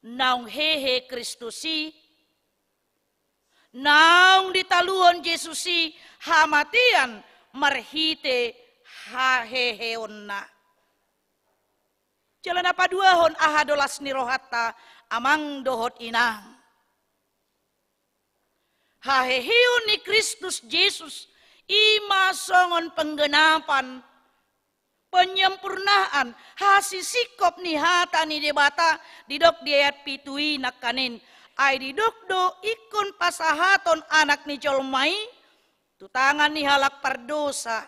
naung hehe Kristusi naung ditaluon Yesusi hamatian marhite haheheonna. Jalan apa duahon ahadolas ni rohata amang dohot inang. Haheheon ni Kristus Yesus ima songon penggenapan penyempurnaan hasisikop ni hata ni debata didok di ayat pitui nakanin ay didok do ikon pasahaton anak ni jolmai tutangan ni halak pardosa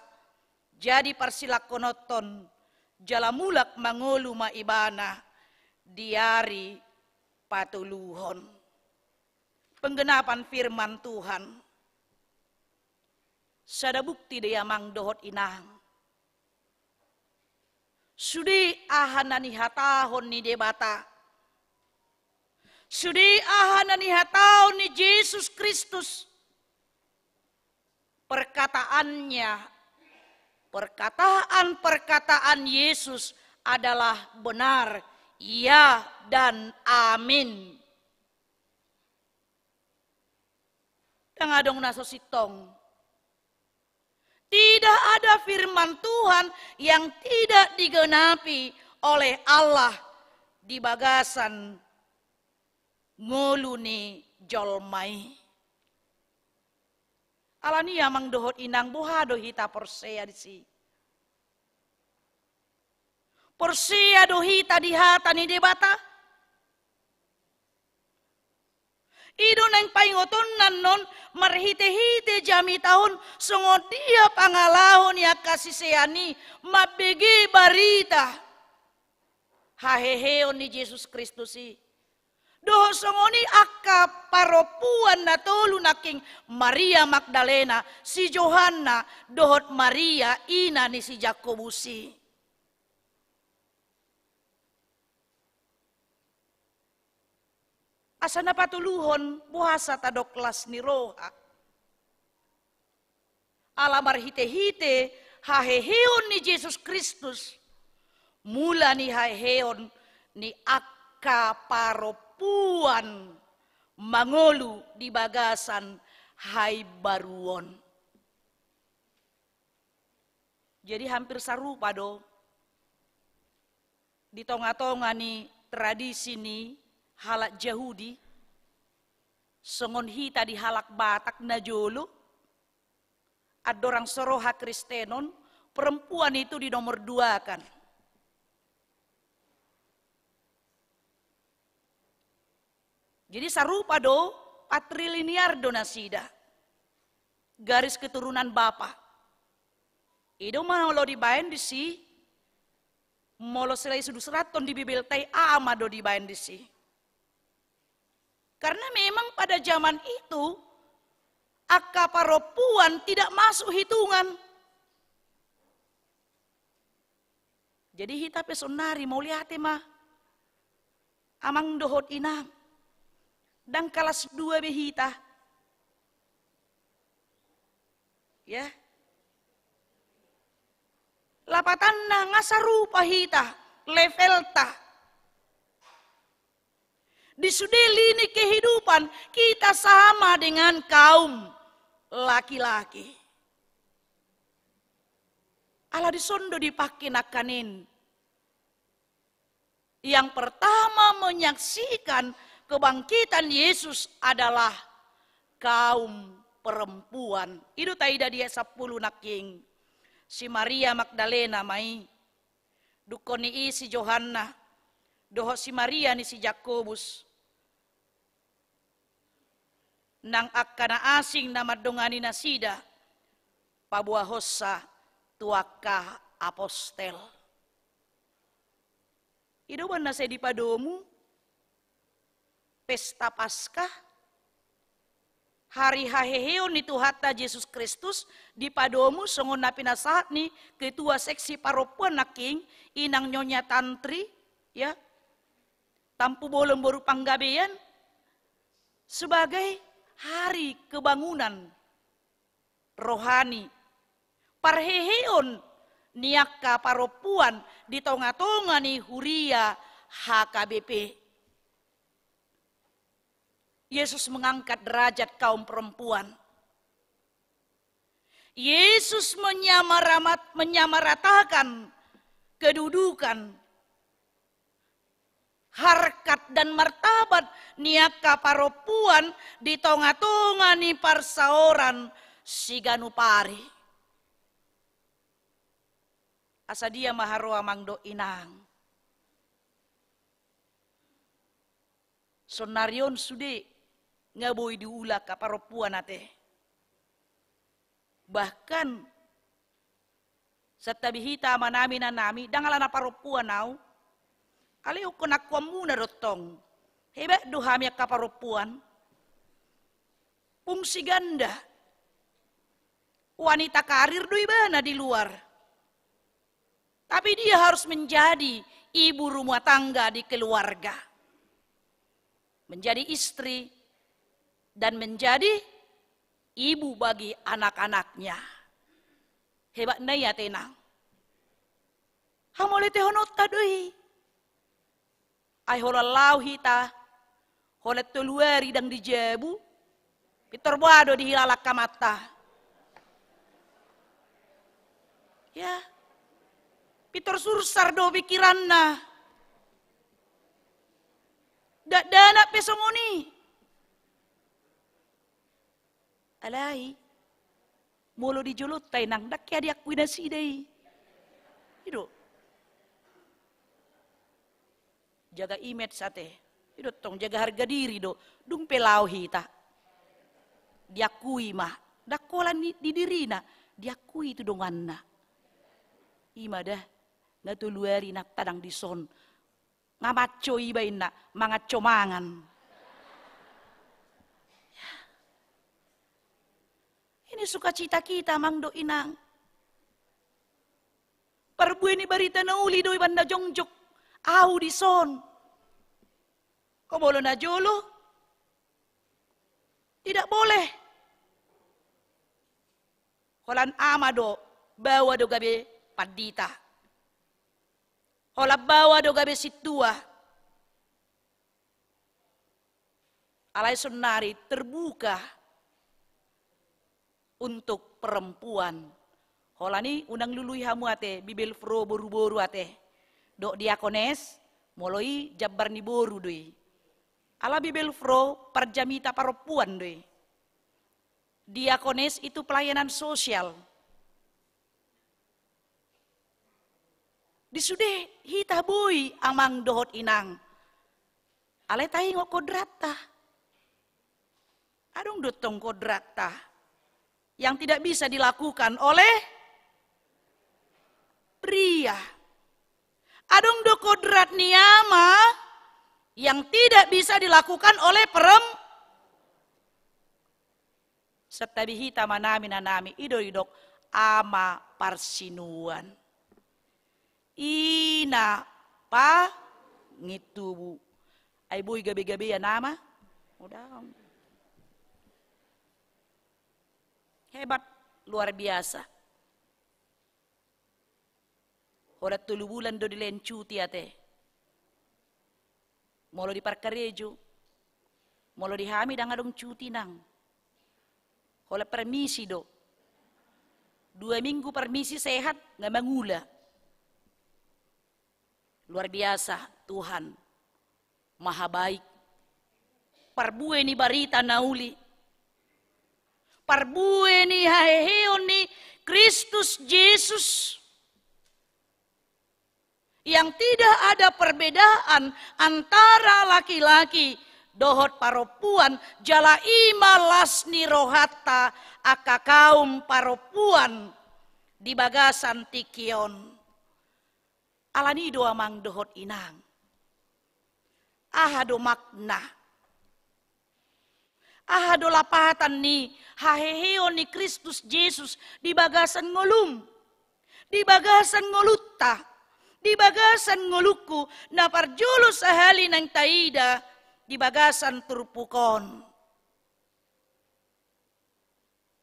jadi parsilakonoton jalamulak mangulu maibana diari patuluhon. Penggenapan firman Tuhan sada bukti dia mang dohot inang sudi ahanani hatahon ni debata sudi ahanani hatahon ni Yesus Kristus perkataan Yesus adalah benar ya dan amin. Tangadong nasositong. Tidak ada firman Tuhan yang tidak digenapi oleh Allah di bagasan nguluni jolmai. Alani amang dohot inang buhado hita porsea disi. Porsea dohita dihata ni debata. Ido nang paingoton nanon marhite-hite jami tahun songo dia pangalahon ya kasih seani mabegi barita. Haheheon ni Yesus Kristusi. Doh songo ni akka paropuan na tolu naking Maria Magdalena si Johanna dohot Maria ina ni si Jakobusi. Asa na patuluhon buhasa tadoklas ni roha. Alamar hite-hite haheheon ni Yesus Kristus. Mula ni haheheon ni akka paropuan mangolu di bagasan hai baruon. Jadi hampir sarupa do. Di tonga-tonga ni tradisi ni halak Yahudi, songon hita di halak Batak na jolo, ada orang soroha Kristenon, perempuan itu di nomor 2 kan. Jadi sarupa do, patrilinear do nasida, garis keturunan Bapa. Ido mau lo dibayan di si, molo selai sudusraton di Bibel tay ama do dibayan di si. Karena memang pada zaman itu akka paropuan tidak masuk hitungan. Jadi hita pesonari mau lihat mah amang dohot inang dan kelas 2 behita. Ya. Lapatan na ngasarupa hita level ta. Di sudeli ini kehidupan kita sama dengan kaum laki-laki. Allah disondo dipakai nakanin. Yang pertama menyaksikan kebangkitan Yesus adalah kaum perempuan. Itu taida dia 10 naking. Si Maria Magdalena mai. Dukoni si Johanna. Doho si Maria ni si Jakobus. Nang akkana asing na madongani na sida, pabuahosa tuaka apostel. Ido ba na sa di padomu? Pesta Paskah? Hari haheheon ni Tuhata Yesus Kristus di padomu songon na pinasahat ni ketua seksi paropuan naking inang nyonya tantri, ya, tampu bolong baru panggabean sebagai hari kebangunan rohani. Parheheon niaka paropuan di tonga-tonga ni Huria HKBP. Yesus mengangkat derajat kaum perempuan. Yesus menyamaratakan kedudukan, harkat dan martabat niaka paropuan di tonga-tonga ni parsaoran siganupari. Asa dia maharoa mangdo inang. Sonarion sude ngaboy diulak ka paropuan ate. Bahkan sa tabihita manami na nami, dangala na paropuan nau, aliw ko nakuha muna rotong. Heba duhami ka paropuan, fungsi ganda. Wanita karir do iba na di luar. Tapi dia harus menjadi ibu rumah tangga di keluarga. Menjadi istri dan menjadi ibu bagi anak-anaknya. Hebat na ya tenang. Hamole te honot tadoi. Ay hola lau hita. Hola tuluari dang dijebu. Pitor bado dihilalak kamata. Ya. Pitor sursar do pikiranna. Dana pesongoni. Alai. Molo di jolot tay nang dakya di akui nasi day. Hidup. Jaga image sate. Hidup tong jaga harga diri do. Dung pelau hita. Diakui mah. Dakolan di dirina. Diakui itu donganna. Ima dah. Natuluari nak tadang dison. Ngamaco ibain na, mga comangan. Ini sukacita kita, Mang Do Inang. Parbuay ni barita na uli do iban na jongjok. Aw di son. Kumolo na jolo. Tidak boleh. Holan ama do, bawa do gabi padita. Hola bawa do gabe situa. Alai sonari terbuka untuk perempuan. Hola ni unang lului hamu ate bibel fro boru-boru ate. Dok diakones moloi jabar ni boru doi. Ala bibel fro parjamita perempuan doi. Diakones itu pelayanan sosial. Disude hita boy amang dohot inang. Ale tahi ngo kodrata. Adong dotong kodrata. Yang tidak bisa dilakukan oleh pria. Adong do kodrat niyama yang tidak bisa dilakukan oleh perempuan. Setabi hita manami nanami idok ama parsinuan. Ina pa ngitubu. Ay boy gabi-gabi ya nama. Udah. Hebat, luar biasa. Horat 3 bulan do dilen cuti ate. Molo di parkarejo. Molo di hami dang adong cuti nang. Hola permisi do. 2 minggu permisi sehat nggak mangula. Luar biasa Tuhan, maha baik. Parbue ni barita nauli. Parbue ni haheon ni Kristus Yesus. Yang tidak ada perbedaan antara laki-laki dohot paropuan jala ima lasni rohata aka kaum paropuan di bagasan tikion. Alani doa mang dohot inang. Ahado makna. Ahado lapatan ni haheheon ni Kristus Yesus di bagasan ngolum. Di bagasan ngolutta. Di bagasan ngoluku na parjolo sahali ng taida di bagasan turpukon.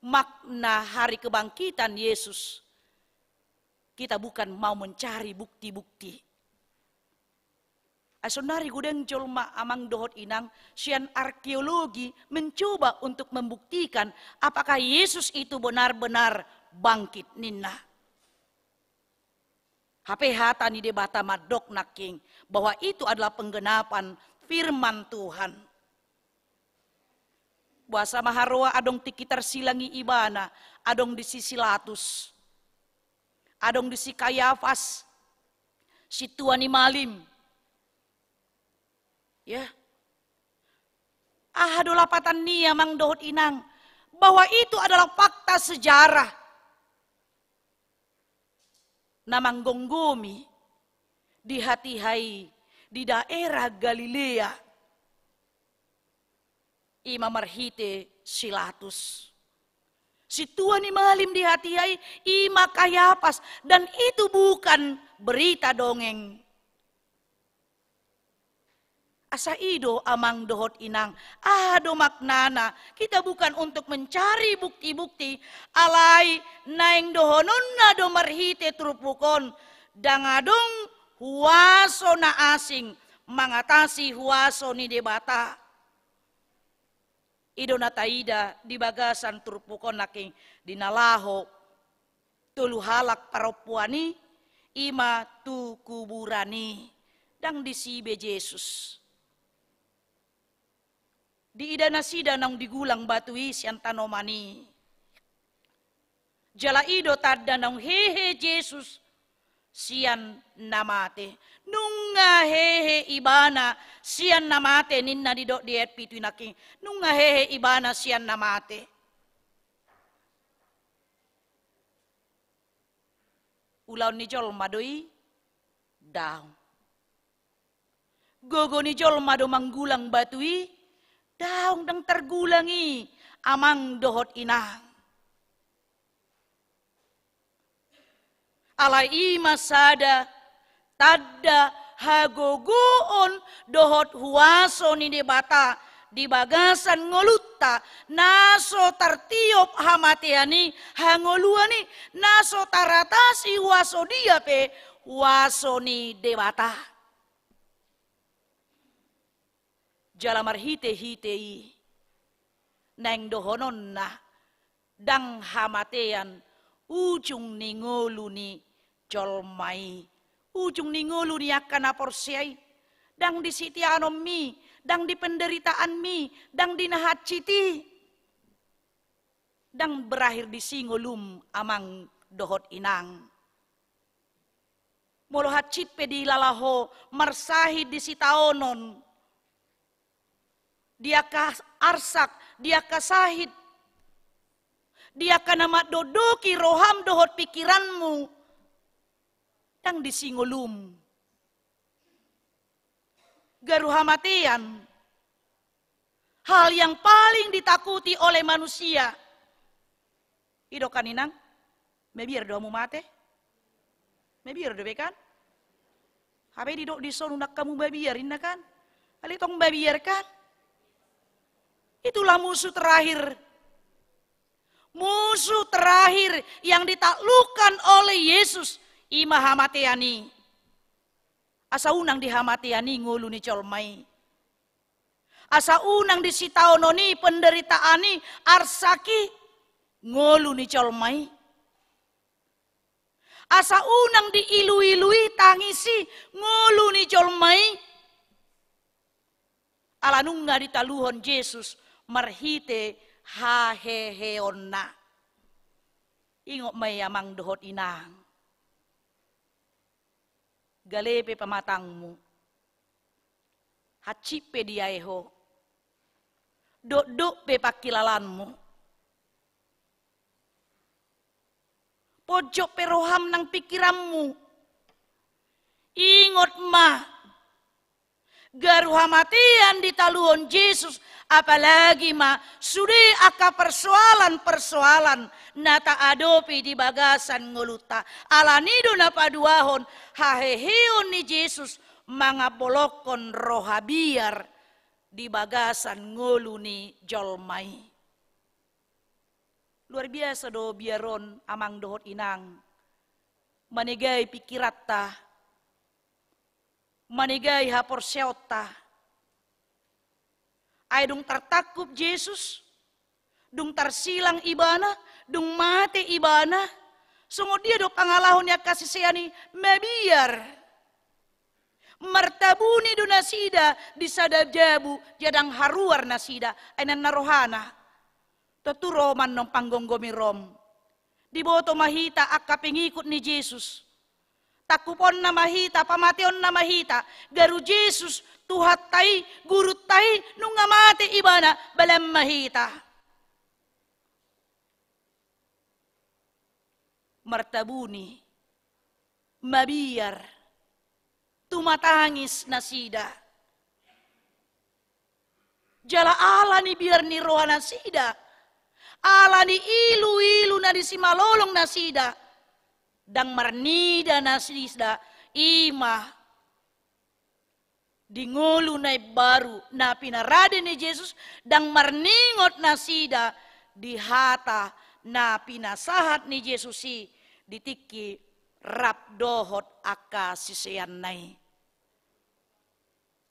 makna hari kebangkitan Yesus, kita bukan mau mencari bukti-bukti. Asonari gudeng jolma amang dohot inang, sian arkeologi mencoba untuk membuktikan apakah Yesus itu benar-benar bangkit ninna. HPH tani debata madok naking bahwa itu adalah penggenapan firman Tuhan. Bahasa Maharoa adong tikitar silangi ibana, adong di sisi Latus, adong di si Kayafas, si Tuani Malim. Ya, dolapatan nia mang dohot inang bahwa itu adalah fakta sejarah. Namang gonggomi di hati hai di daerah Galilea. Ima marhite silatus. Si Tuani Malim di hati hai ima Kayapas, dan itu bukan berita dongeng. Asa ido amang dohot inang, ado maknana, kita bukan untuk mencari bukti-bukti, alai naing dohonon na do marhite trupukon, dangadong huwaso na asing, mangatasi huwaso ni debata. Ido na taida di bagasan trupukon naking dinalaho, tuluhalak paropuani, ima tu kuburani, dang disibe Yesus. Di idana sida nang digulang batui sian tanomani. Jala ido tadda nang hehe Jesus sian namate. Nunga hehe ibana sian namate ninna didok diet pitu naking. Nunga hehe ibana sian namate. Ulaw ni jol madoi daw. Gogo ni jol mado manggulang batui. Daung dang tergulangi amang dohot inang. Alai ima sada tadda hagogoon dohot huwaso ni debata di bagasan ngolutta naso tartiop hamatiani hangoluani naso taratasi huwaso dia pe huwaso ni debata. Jalamar hite-hitei neng dohonon na dang hamatean ujung ningolu ni jolmai ujung ningolu ni akan aporsiai dang di sitianom mi dang di penderitaan mi dang di nahaciti dang berakhir di singolum amang dohot inang molo hacit pe di lalaho marsahid di sitaonon. Dia ka arsak, dia ka sahid. Dia ka nama dodoki roham dohot pikiranmu. Dang disingolum. Garuhamatian. Hal yang paling ditakuti oleh manusia. Ido kaninang, mebiar doamu mate. Mebiar do bekan. Habe didok disonunak kamu babiarin kan. Alitong babiar kan. Itulah musuh terakhir. Musuh terakhir yang ditaklukkan oleh Yesus. Ima hamatiani. Asa unang di hamatiani ngulu ni colmai. Asa unang di sitaononi penderitaani arsaki ngulu ni colmai. Asa unang di ilu-ilui tangisi ngulu ni colmai. Alanunga di taluhon Yesus. Marhite haheheonna. Ingok may amang dohot inang. Galepe pamatangmu. Hacipe diaeho. Dok-dok pe pakilalanmu. Pojok peroham nang pikiranmu. Ingot ma. Garuhamatian di taluhon Yesus. Apalagi ma sudah aka persoalan-persoalan nata adopi di bagasan ngoluta. Alanido na paduahon haheheon ni Yesus mangapolokon rohabiar di bagasan ngolu ni jolmai. Luar biasa do biaron amang dohot inang. Manegay pikiratta. Manegay haporseota. Ay dung tartakup Jesus. Dung tarsilang ibana. Dung mate ibana. Sungod dia do pangalahon niya kasi siya ni mabiar. Martabuni do nasida di sadabjabu jadang haruar nasida ay narohana. Tuturo man ng panggonggomirom. Di boto mahita akka pingikot ni Jesus. Takupon na mahita, pamation na mahita. Garu Jesus tuhat tay, gurut tay, nung ngamate ibana balam mahita. Martabuni, mabiyar, tumatangis na sida. Jala ala ni biar ni roha na sida. Ala ni ilu-ilu na di simalolong na sida. Dang marnida na sida. Ima. Dingulu na baru na pinarade ni Jesus. Dang marningot na sida. Dihata na pinasahat ni Jesus si. Ditiki rap dohot aka sisiyan nai.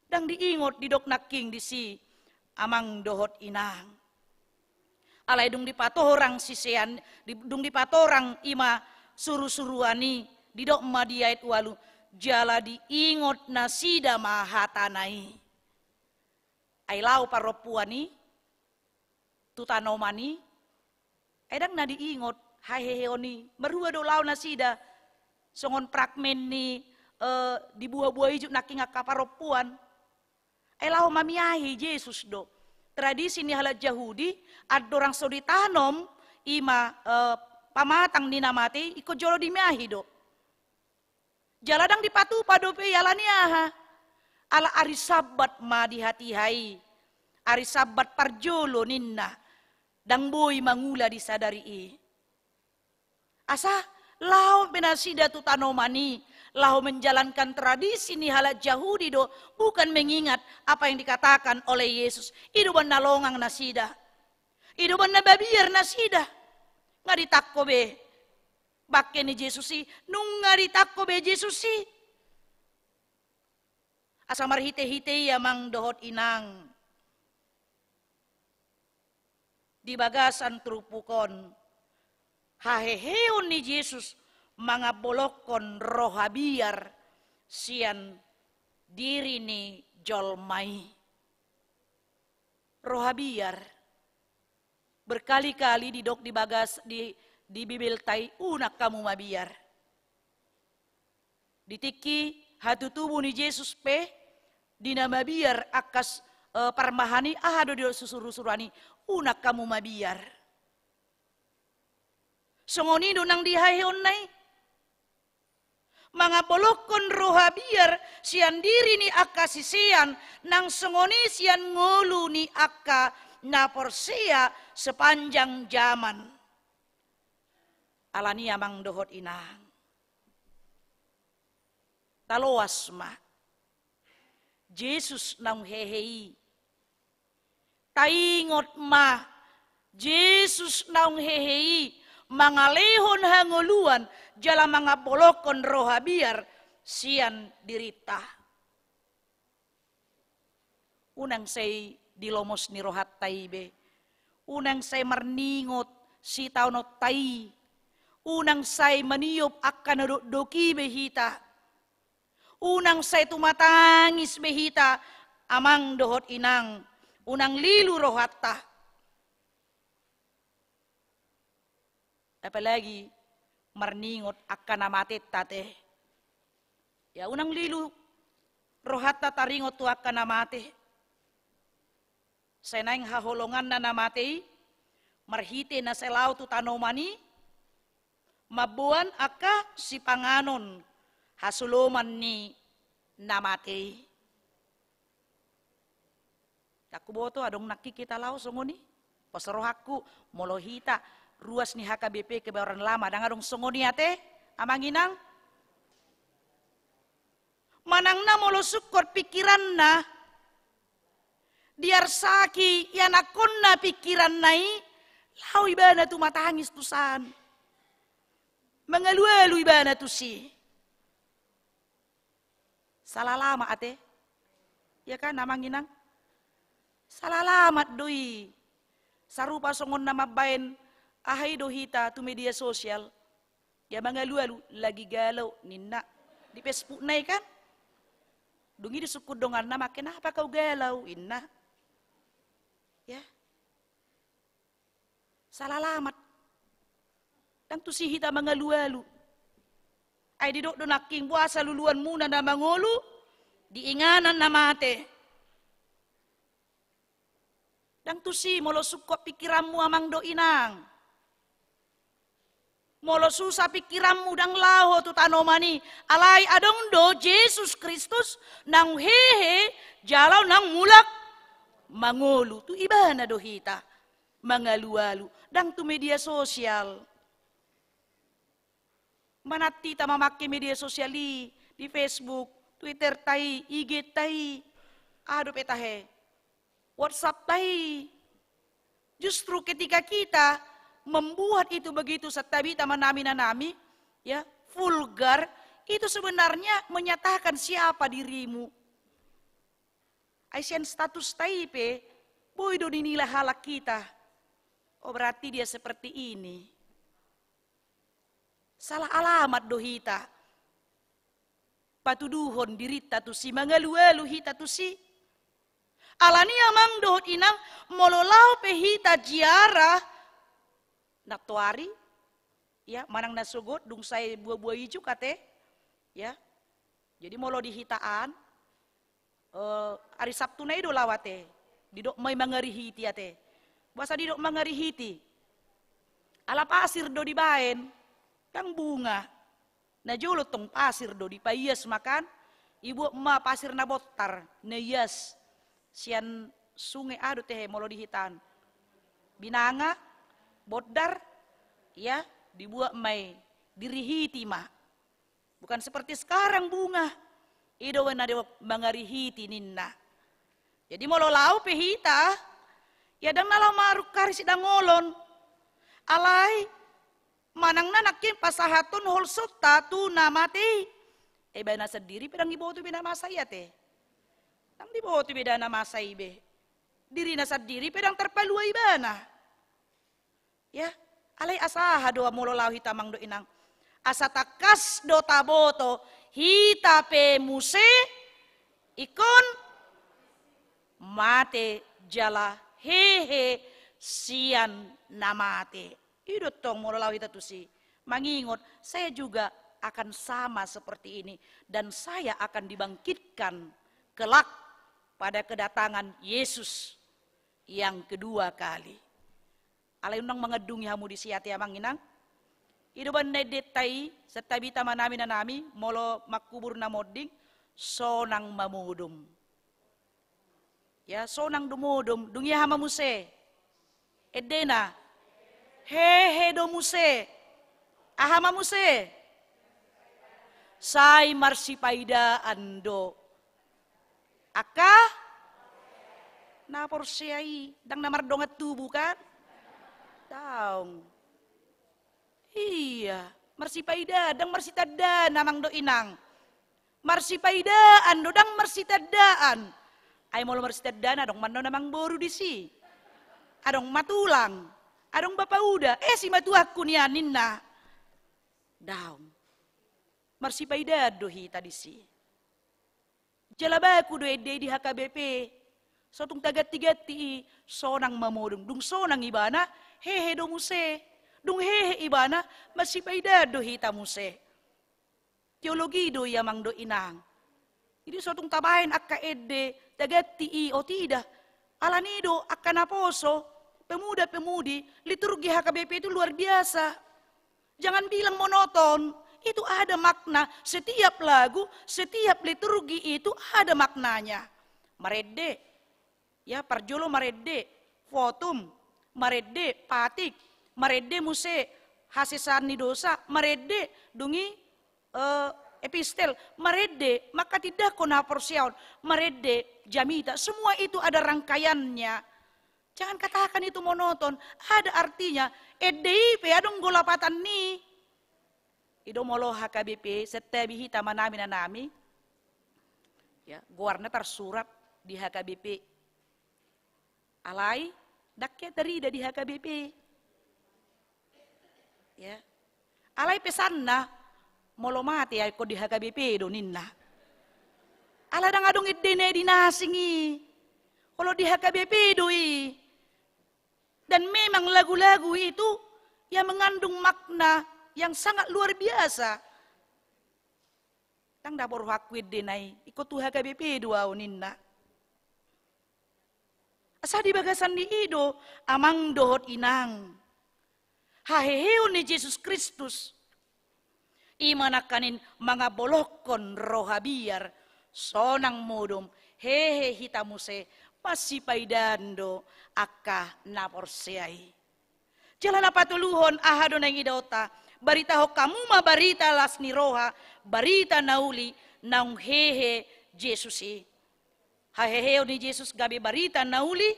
Dang diingot di dok naking di si amang dohot inang. Alay dung dipatorang sisiyan, dung dipatorang ima suru-suruani di dok madiait walu jala diingot na sida mahatanai. Ay lau paropuani tutanomani ay dang na diingot haheheoni merua do lau nasida songon prakmen ni di buah-buah ijuk naking akaparopuan ay lau mamiahi Jesus do tradisi ni halat Yahudi ad dorang so ditanom ima pamatang ni namati iko jolo dimiahi do jaladang dipatupa do pe yalaniaha ala ari sabat ma dihati-hai ari sabat parjolo ninna dang boy mangula disadari asa lau penasida tu tanomani lau menjalankan tradisi ni halat Yahudi do bukan mengingat apa yang dikatakan oleh Yesus iduban nalongang nasida iduban nababiar nasida ngaditakko be bakke ni Jesus si nung ngaditakko be Jesus si asa marhite-hite ya mang dohot inang di bagasan trupukon haheheon ni Jesus mga bolokon rohabiar sian diri ni jolmai. Rohabiar berkali-kali didok di bagas di bibil tai unak kamu mabiar. Ditiki hatu tubuh ni Jesus pe dina mabiar akas parmahani ahado di susuru-surani unak kamu mabiar. Songoni do nang dihayon nai. Mga bolokon rohabiar sian diri ni akka sisian nang songoni sian ngolu ni akka na porsia sepanjang zaman. Alani amang dohot inang. Taloas ma. Jesus nang hehei. Taingot ma. Jesus nang hehei. Mga lehon hanguluan jala mga bolokon rohabiar sian dirita. Unang say dilomos ni rohat taibe. Unang say marningot si taunot tai. Unang say maniop akan doki behita. Unang say tumatangis behita amang dohot inang. Unang lilu rohatta. Apalagi marningot akan namatit tate. Ya unang lilu rohatta taringot tu akan namate. Senaing haholongan na namate marhite na selaw tu tanomani mabuan aka si panganon hasuloman ni namate. Takuboto adong nakikita law songoni pasrohaku molohita ruas ni HKBP kebayoran lama dangadong songoni ate amanginang manang na molo sukot pikiran na diar saki yanakon na pikiran nai Lau ibana tu matangis tu san. Mengalu-alu ibana tu si. Salah lama ate. Ya kan namang inang? Salah lamat doi. Sarupa songon nama bain ahai dohita tu media sosial. Ya mengalu-alu lagi galau ninna. Di Facebook nai kan? Dungi disukut dongan nama kenapa kau galau inna? Ya. Salah lamat. Dan tu si hita mengalu-alu. Ay didok donaking puasa luluan muna na mangolu, diinganan na mate. Dan tu si molo sukop pikiranmu amang do inang. Molo susah pikiranmu dang laho tu tanomani. Alai adong do Yesus Kristus nang hehe jalau nang mulak mangolu. Tu ibana do hita. Mangalu-alu. Dan tu media sosial. Manati ta mamaki media sosial di Facebook, Twitter tai, IG tai, ado petahe, WhatsApp tai. Justru ketika kita membuat itu begitu setabi taman nami, ya vulgar, itu sebenarnya menyatakan siapa dirimu. Aisyah status taipe, boy do dinilai halak kita. Oh berarti dia seperti ini. Salah alamat dohita. Patuduhon dirita tu si mangalu-alu hita tu si. Alani amang dohot inang mololau pehita jiara naktuari. Ya, manang nasugot dung say buah-buah hijau kate. Ya. Jadi molo dihitaan hari Sabtu na ido lawate. Didok may mangarihiti ate. Basa didok mangarihiti. Ala pasir do dibaen. Tang bunga. Na julot tong pasir do di payas makan. Ibu emak pasir na botar. Na yes. Sian sungai ado teh molo dihitan. Binanga. Bodar. Ya. Dibuat may. Dirihiti mah. Bukan seperti sekarang bunga. Ido na de mangarihiti ninna. Jadi molo lau pehita. Ya dang nalau maruk karis idang ngolon. Alai. Manang nanakin pasahatun holsot tatu namati. Bana sendiri pedang dibawa tu bina masaya te. Tang dibawa tu bina masai be. Diri na sendiri pedang terpaluai bana. Ya, alai asaha doa mololau hitamang do inang. Asa takas do taboto hita pe muse ikon mate jala hehe sian namate. Idot tong mololau hita tu si. Mangingot, saya juga akan sama seperti ini. Dan saya akan dibangkitkan kelak pada kedatangan Yesus yang kedua kali. Alay unang mangedungi hamu di siati amang inang. Ido ban nedetai setabita manami na nami molo makubur na moding sonang mamudum. Ya sonang dumudum dungi hama muse. Edena hehe do muse. Ahama muse. Sai marsipaida ando. Aka na porsiai dang namardongat tubuh kan? Taong. Iya, marsipaida dang marsitada namang do inang. Marsipaidaan do dang marsitadaan. Ay molo marsitadaan adong mano namang boru di si. Adong matulang. Adong bapauda, si matuak kunia ninna. Daong. Marsipaida do hita di si. Jalabaku do ede di HKBP. Sotung tagat-tigati sonang mamudum. Dung sonang ibana, hehe do muse. Dung hehe ibana, marsipaida do hita muse. Teologi do yamang do inang. Jadi sotung tabahin akka ede, tagati o tidak. Alanido akka naposo. Pemuda-pemudi, liturgi HKBP itu luar biasa. Jangan bilang monoton, itu ada makna. Setiap lagu, setiap liturgi itu ada maknanya. Marede, ya parjolo marede, fotum, marede, patik, marede muse, hasisani dosa, marede, dungi epistel, marede, maka tidak kona porsiaun, marede, jamita, semua itu ada rangkaiannya. Jangan katakan itu monoton. Ada artinya. EDIP adong golapatan ni. Ido molo HKBP setiap hita manami na nami. Ya, guarna tersurat di HKBP. Alai dakya darida di HKBP. Ya. Alai pesan na molo mati ay ko di HKBP do ninna. Ala dang adong idene dinasingi. Kalau di HKBP doi. Dan memang lagu-lagu itu yang mengandung makna yang sangat luar biasa. Tang dapur hakwid denai ikut tu HKBP dua uninna. Asa di bagasan di ido amang dohot inang. Haheheu ni Yesus Kristus. Imanakanin mga bolokon roha biar sonang modom hehe hitamuse pasipaidando akka naporseai. Jalan apa tuluhon ahado nang idota barita ho kamu ma barita las ni roha barita nauli nang hehe Jesusi. Haheheo ni Jesus gabi barita nauli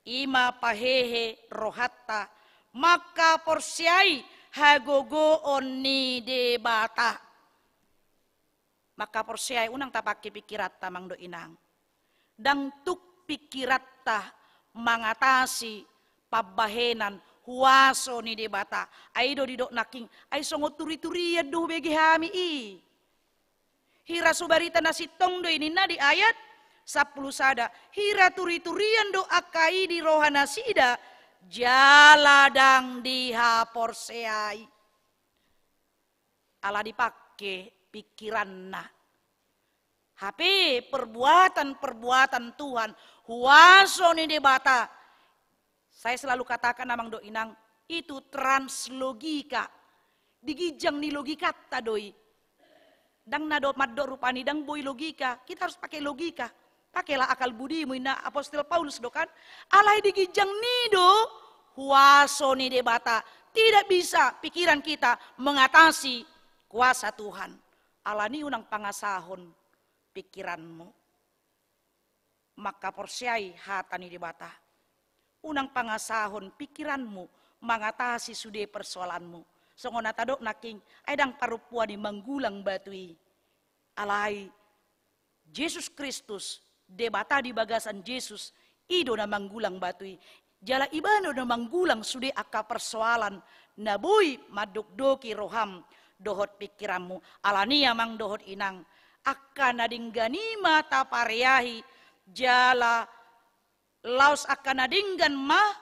ima pahehe rohatta maka porsiai hagogo oni debata. Maka porsiai unang tapaki pikiratta mangdo inang. Dang tuk pikiratta mangatasi pabahenan huaso ni debata. Aido didok naking ay songo turi-turian do begi hami i. Hira subarita nasitong do ini na di ayat 10 sada. Hira turi-turian do akai di rohana sida jaladang dihaporseai. Ala dipake pikiran na. HP perbuatan-perbuatan Tuhan huaso ni debata. Saya selalu katakan namang do inang itu translogika. Digijang ni logika tadoi. Dang nado maddo rupani dang boy logika. Kita harus pakai logika. Pakailah akal budimu ina Apostol Paulus do kan. Alai digijang nido huaso ni debata. Tidak bisa pikiran kita mengatasi kuasa Tuhan. Alani unang pangasahon pikiranmu. Maka porsiai hatani debata. Unang pangasahon pikiranmu mengatasi sude persoalanmu. Songona tadok naking aidang parupua di manggulang batui. Alai Yesus Kristus debata di bagasan Yesus ido na manggulang batui. Jala ibano na manggulang sude akka persoalan nabui madukdoki roham dohot pikiranmu. Alania mang dohot inang akan nadinggani mata pareahi jala laos akan nadinggan mah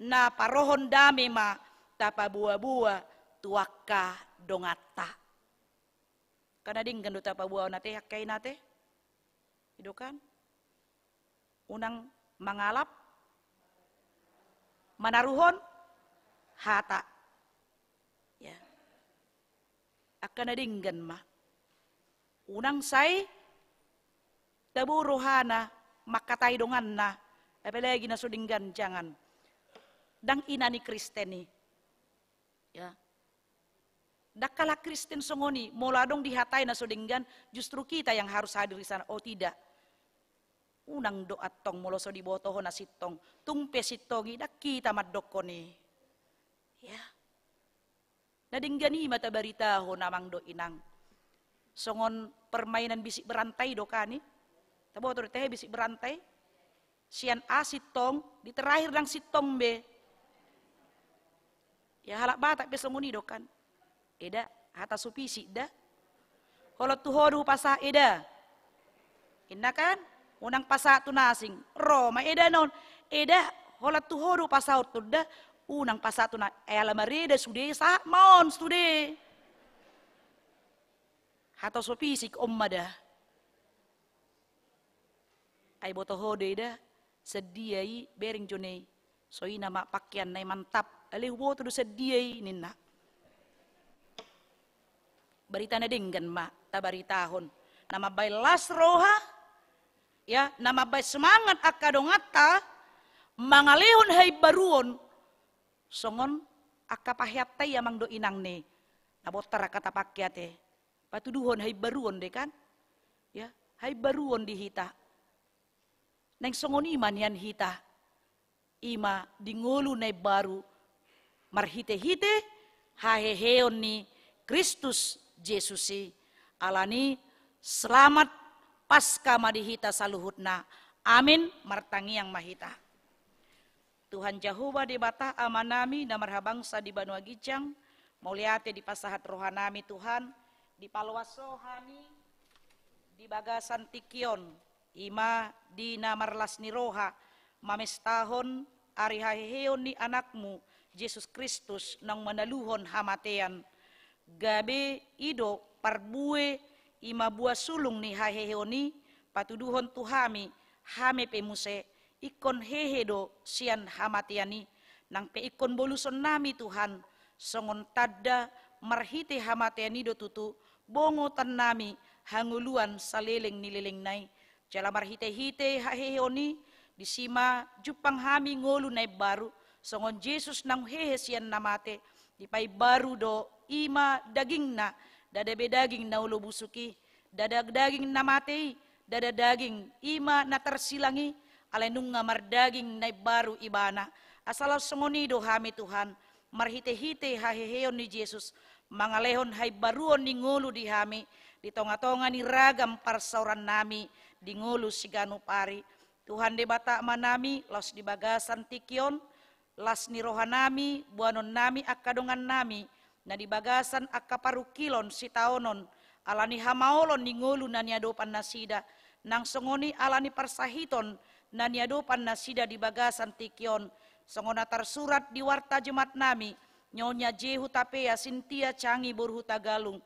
na parohon dame ma tapa buah-buah tuaka dongata. Kana dinggan do tapa buah nate hakay nate. Ido kan? Unang mangalap manaruhon hata. Ya. Akan nadinggan mah. Unang say tabu rohana makatay dongan na. Apalagi na sudinggan jangan. Dang ina ni Kristen ni. Ya. Dakala Kristen songoni, moladong dihatai na sudinggan, justru kita yang harus hadir di sana. Oh tidak. Unang doa tong moloso di botoho na sitong, tumpe sitongi, dak kita madoko ni. Ya. Nadinggani mata barita ho namang do inang. Songon permainan bisik berantai do kani. Taboto teh bisik berantai. Sian A sitong, di terakhir dang sitong B. Ya halak batak besongoni do kan. Eda hata supisi da. Kalau tuhodu pasah eda. Inna kan unang pasah tu nasing. Roma eda non. Eda holat tuhodu pasah tu da. Unang pasah tu na alamareda sude sa maon sude. Hata supisi omma da. Ay botohode eda sediai bering jone. So ina mak pakaian nai mantap. Alih boto do sediai ninna. Barita na dinggan ma, tabaritahon. Nama bay las roha, ya, nama bay semangat akadongata, mangalehon hay baruon, songon akapahyatay amang do inang ne, nabotara kata pakyate, patuduhon hay baruon de kan, ya, hay baruon di hita. Neng songon iman yan hita, ima dingulu na baru marhite-hite haheheon ni Kristus Yesusi alani selamat pasca madihita saluhutna. Amin martangi yang mahita. Tuhan Jehovah di bata amanami na marhabangsa di Banua Gijang mauliate di pasahat rohanami Tuhan di palwasohani di bagasan tikion ima di namarlas ni roha mamestahon ari haheheon ni anakmu Yesus Kristus nang manaluhon hamatean gabe ido parbue ima buah sulung ni haheheoni patuduhon tuhami hame pemuse ikon hehedo sian hamatiani nang pe ikon boluson nami Tuhan songon tadda marhite hamatiani do tutu bongo tan nami hanguluan saleleng nileleng nai jala marhite-hite haheheoni disima jupang hami ngolu nai baru songon Yesus nang hehe sian namate dipai baru do ima daging na dada bedaging na ulo busuki, dada daging na matei, dada daging ima na tersilangi, alenung ngamar daging na baru ibana. Asal songonido hami Tuhan, marhite-hite haheheon ni Yesus, mangalehon hai baruon ni ngulu di hami, di tonga-tonga ni ragam parsauran nami, di ngulu siganu pari. Tuhan de bata manami, los di bagasan tikion, las ni rohanami, buanon nami akadongan nami, na di bagasan akaparukilon si taonon alani hamaolon ni ngulu na niadopan nasida nang songoni alani parsahiton na niadopan nasida di bagasan tikion songona tersurat di warta jemaat nami nyonya Jehu Tapea Sintia Cangi Borhu Tagalung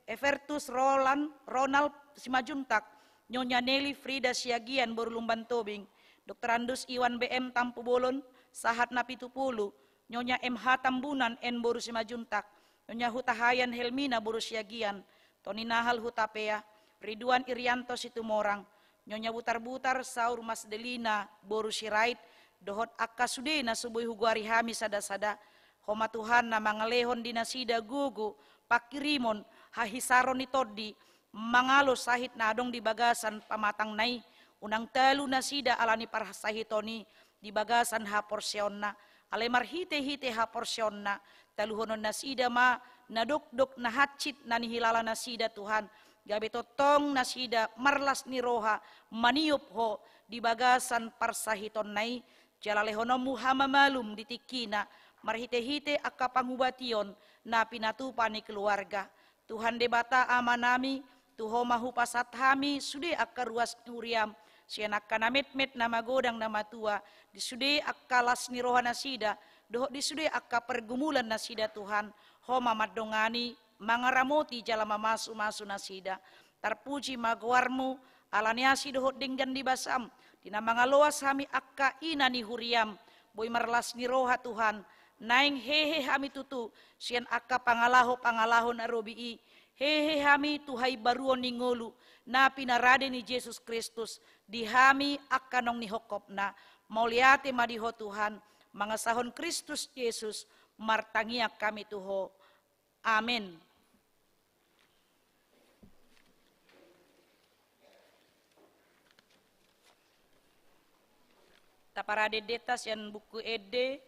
Evertus Ronald Simajuntak nyonya Nelly Frida Siagian Borlumban Tobing Dr. Andus Iwan BM Tampu Bolon Sahat Napitupulu Nyonya MH Tambunan N Boru Simajuntak, Nyonya Hutahayan Helmina Boru Siagian, Tony Nahal Hutapea, Ridwan Irianto Situmorang, Nyonya Butar-Butar Saur Mas Delina Boru Sirait, Dohot Akka Sudena Subuh Huguari Hami Sada-sada, Homa Tuhan na mangalehon dinasida gugu, pakirimon, hahisaron ni Toddi, mangalo sahit na adong di bagasan pamatang nai, unang telu nasida alani parasahitoni, di bagasan haporsyon na, ale marhite-hite ha porsyon na taluhonon nasida ma nadok-dok na hatchit na nihilala nasida Tuhan gabi totong nasida marlas ni roha maniup ho di bagasan parsahiton nai jalalehonomu hamamalum ditikina marhite-hite akka pangubation na pinatupan ni keluarga Tuhan debata amanami tuho mahupasat hami sude akka ruas uriam sianak kanamet-met nama godang nama tua disude akka las ni roha nasida doh disude akka pergumulan nasida Tuhan homa madongani mangaramoti jala mamasu-masu nasida tarpuji magwarmu alaniasi doh denggan di basam dina mangaloas hami akka ina ni huriam boy marlas ni roha Tuhan naing hehe hami tutu sian akka pangalaho narobii hehe hami tuhai baruon ni ngolu na pinarade ni Yesus Kristus di hami akanong ni hokopna mauliate madiho Tuhan mangasahon Kristus Yesus martangiak kami tuho amin. Taparade detas yan buku ede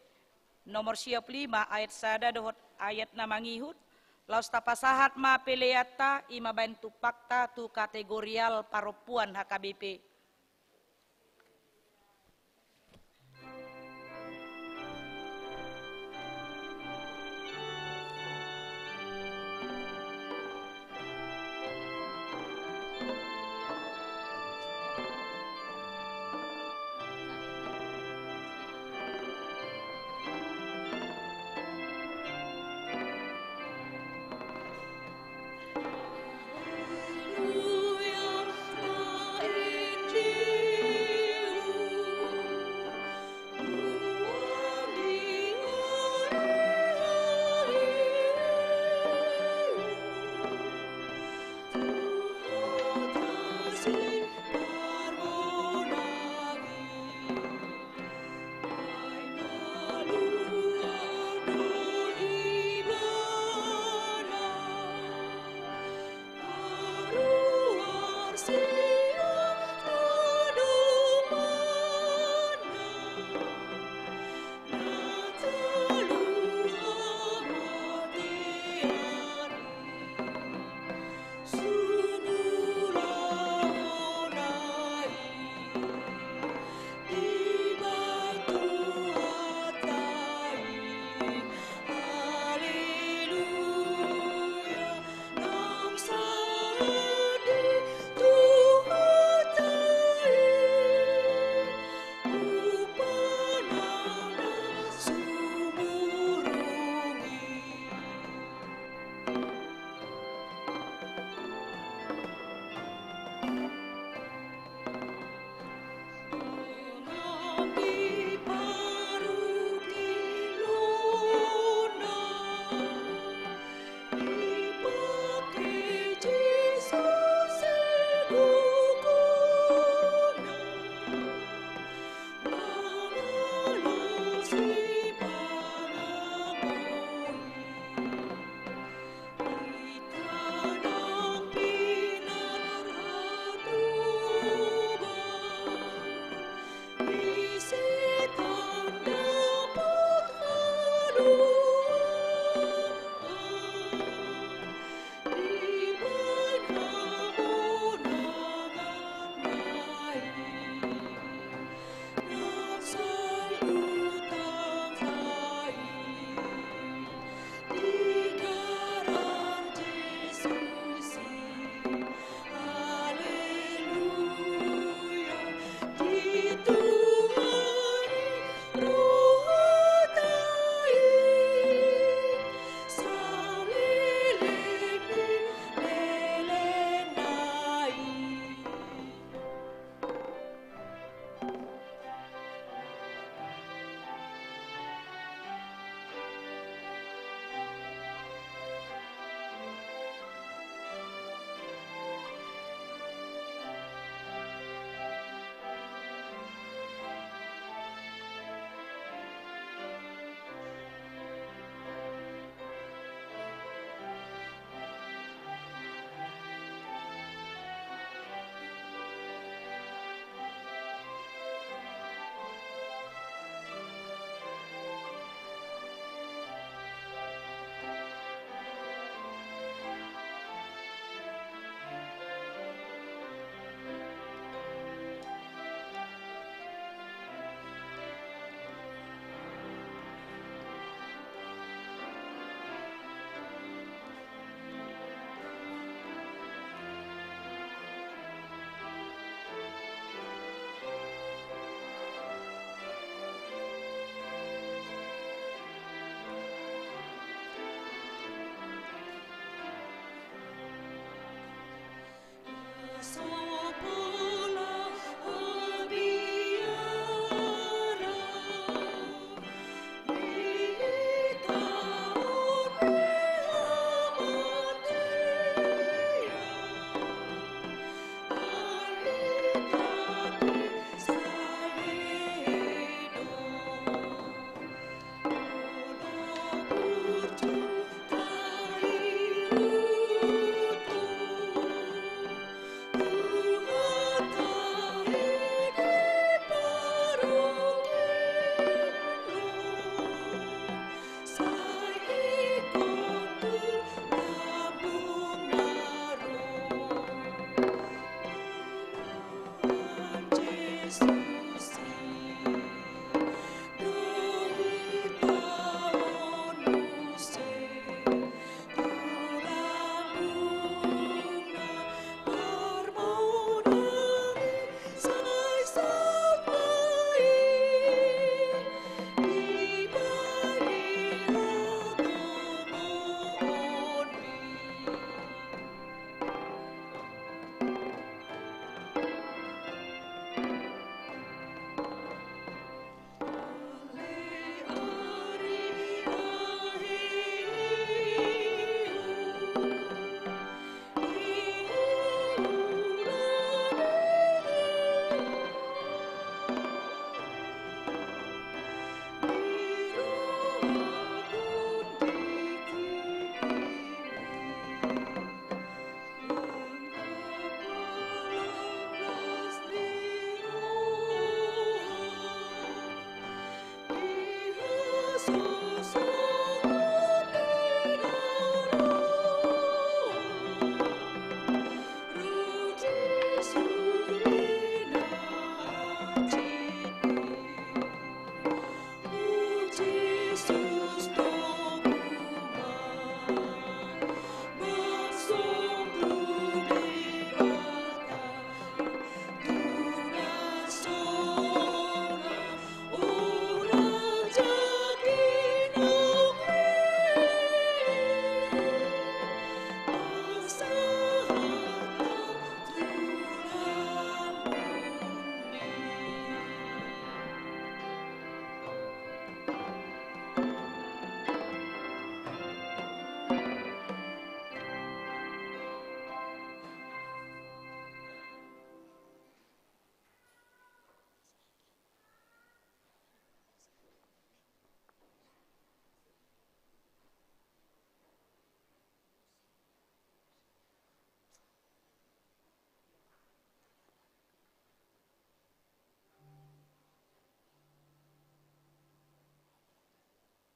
nomor 55 ayat sada dohot ayat na mangihut laus tapasahat ma peleata ima bantu pakta tu kategorial paropuan HKBP.
Hallelujah, Nafsai utama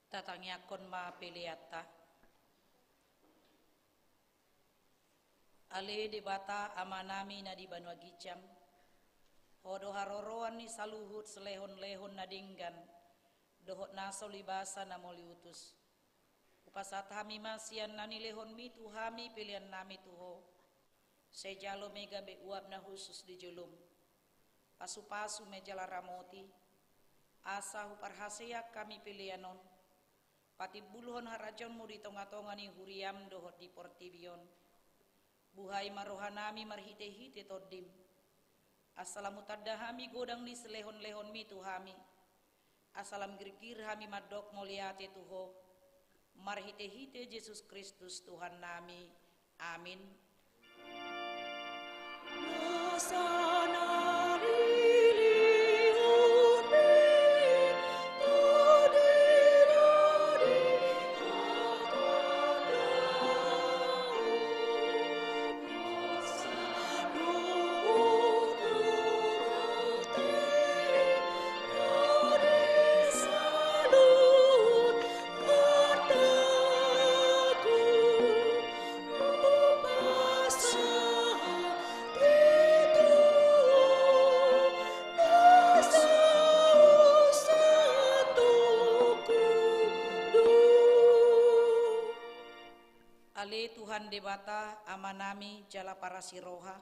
Tatangyakon ma piliata. Ale di bata amanami na di Banua Gicang. Hodo haroroan ni saluhut selehon-lehon na dinggan. Dohot naso libasa na moliutus. Upasat hami masian nani lehon mi tuhami pilihan nami tuho. Sejalo mega be uap na khusus di julum. Pasu-pasu mejala ramoti. Asa huparhaseyak kami pilihanon. Pati buluhon harajon mu di tonga-tonga ni huriam dohot di portibion. Buhay marohanami marhite-hite todim. Assalamu taddahami godang ni selehon-lehon mi tuhami. Assalam girgir hami madok moliate tuho. Marhite-hite Yesus Kristus Tuhan nami. Amin. Ale Tuhan debata amanami jala para siroha,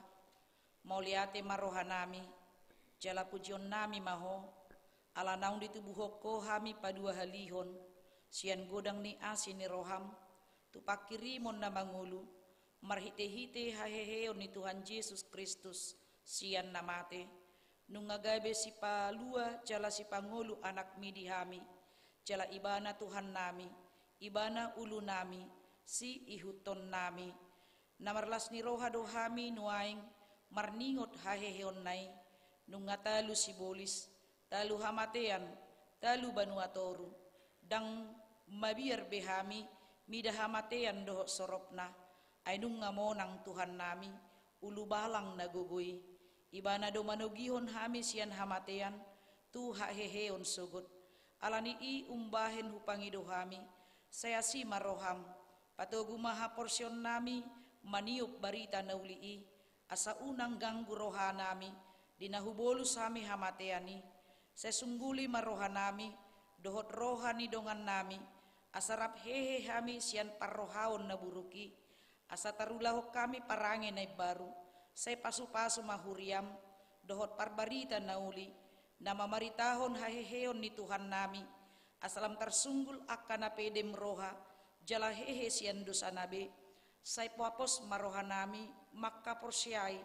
mauliate marohanami, jala pujion nami maho, ala naung ditubuhoko hami padua halihon, sian godang ni asin ni roham, tupakirimon na mangulu, marhite-hite haheheon ni Tuhan Yesus Kristus, sian namate, nungagabe si palua jala si pangulu anak mi dihami, jala ibana Tuhan nami, ibana ulu nami, si ihuton nami namarlas ni roha dohami nuaing marningot haheheon nai nungatalu si bolis talu hamatean talu Banua Toru dang mabiar behami mida hamatean dohok soropna ay nungamonang Tuhan nami ulu balang nagugui ibana do manugihon hami sian hamatean tu haheheon sugut alani i umbahen hupangi dohami saya si maroham patugu maha porsion nami maniup barita naulii asa unang ganggu roha nami dinahubolus hami hamateani sesungguli maroha nami dohot roha ni dongan nami asarap hehe hami sian parrohaon na buruki asa tarulahok kami parange na baru say pasu-pasu mahuriam dohot parbarita nauli na mamaritahon haheheon ni Tuhan nami asalam tersunggul akan apedem roha jala hehe sian dosa nabe say puapos marohanami makka porsiai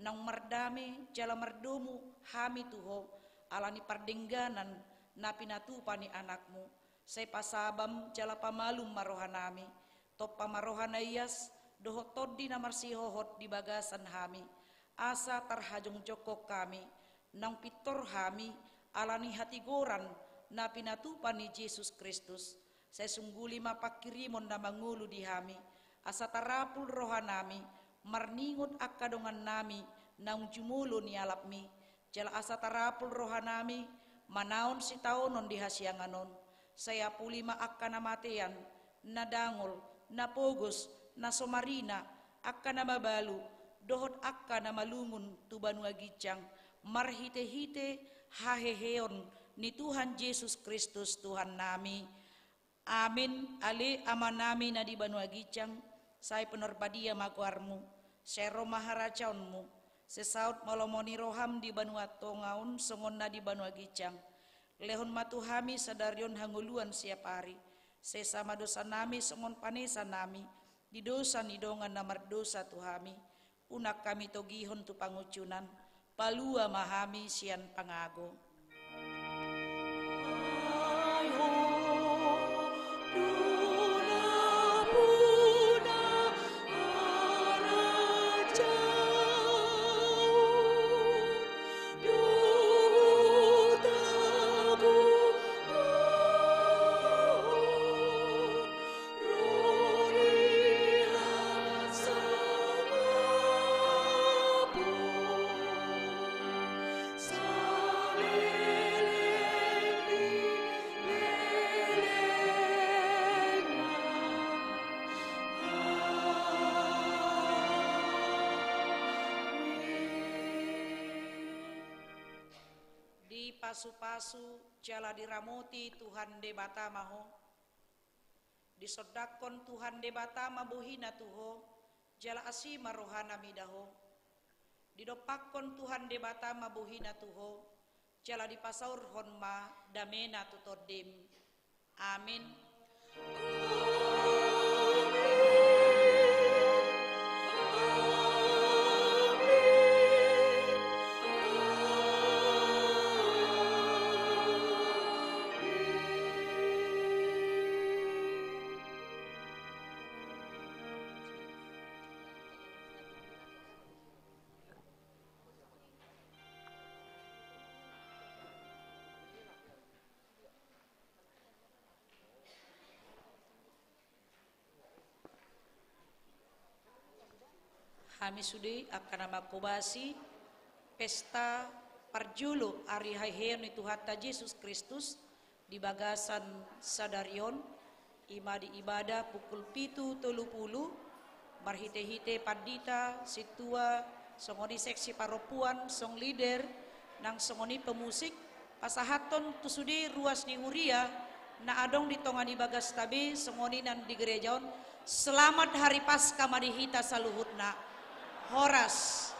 nang mardami jala mardomu hami tuho alani pardengganan na pinatupa ni anakmu say pasabam jala pamalum marohanami top pamarohanayas dohot toddi na marsihohot di bagasan hami asa tarhajong jokok kami nang pitor hami alani hatigoran na pinatupa ni Yesus Kristus saya sungguli mapakirimon na mangulu di hami asa tarapul rohanami marningot akadongan nami naung jumulo ni alapmi jala asa tarapul rohanami manaon si taonon di hasianganon saya pulima akka namatean na dangol na pogos na somarina akka na mabalu dohot akka na malungun tu Banua Gicang marhite-hite haheheon ni Tuhan Yesus Kristus Tuhan nami. Amin. Ale amanami na di Banua Gicang say penorbadia maguarmu sero maharacaunmu sesaut malomoni roham di Banua Tongaun songon na di Banua Gicang lehon matuhami sadarion hanguluan siap hari sesama dosa nami songon panesa nami di dosa ni dongan na mardosa tuhami unak kami togihon tu pangucunan palua mahami sian pangago.
Salve
pasu-pasu jala diramoti Tuhan debata maho. Disodakon Tuhan debata mabuhina tuho jala asima rohana midaho. Didopakon Tuhan debata mabuhina tuho jala dipasaur honma damena tutodim. Amin. Kami sudah akan makobasi pesta parjulu hari hahen itu hatta Yesus Kristus di bagasan sadarion ima di ibadah pukul 7.30 marhite-hite pandita situa songoni seksi paropuan song leader nang songoni pemusik pasahaton tu sudi ruas ni huria na adong di tonga di bagas tabe songoni nan di gerejaon selamat hari Paskah madihita saluhutna Horas